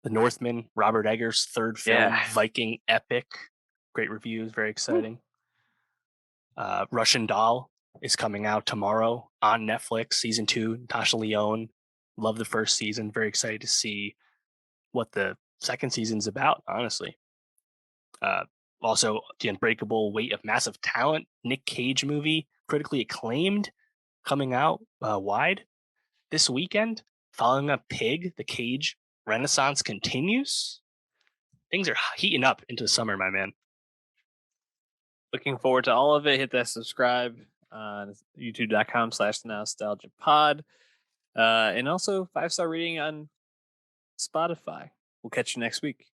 The Northman, Robert Eggers' third film, Viking epic. Great reviews, very exciting. Russian Doll is coming out tomorrow on Netflix, season 2. Natasha Lyonne. Love the first season. Very excited to see what the second season's about, honestly. Also, The Unbreakable Weight of Massive Talent, Nick Cage movie, critically acclaimed, coming out wide this weekend. Following up Pig, the Cage Renaissance continues. Things are heating up into the summer, my man. Looking forward to all of it. Hit that subscribe on youtube.com/nostalgiapod. And also 5-star rating on Spotify. We'll catch you next week.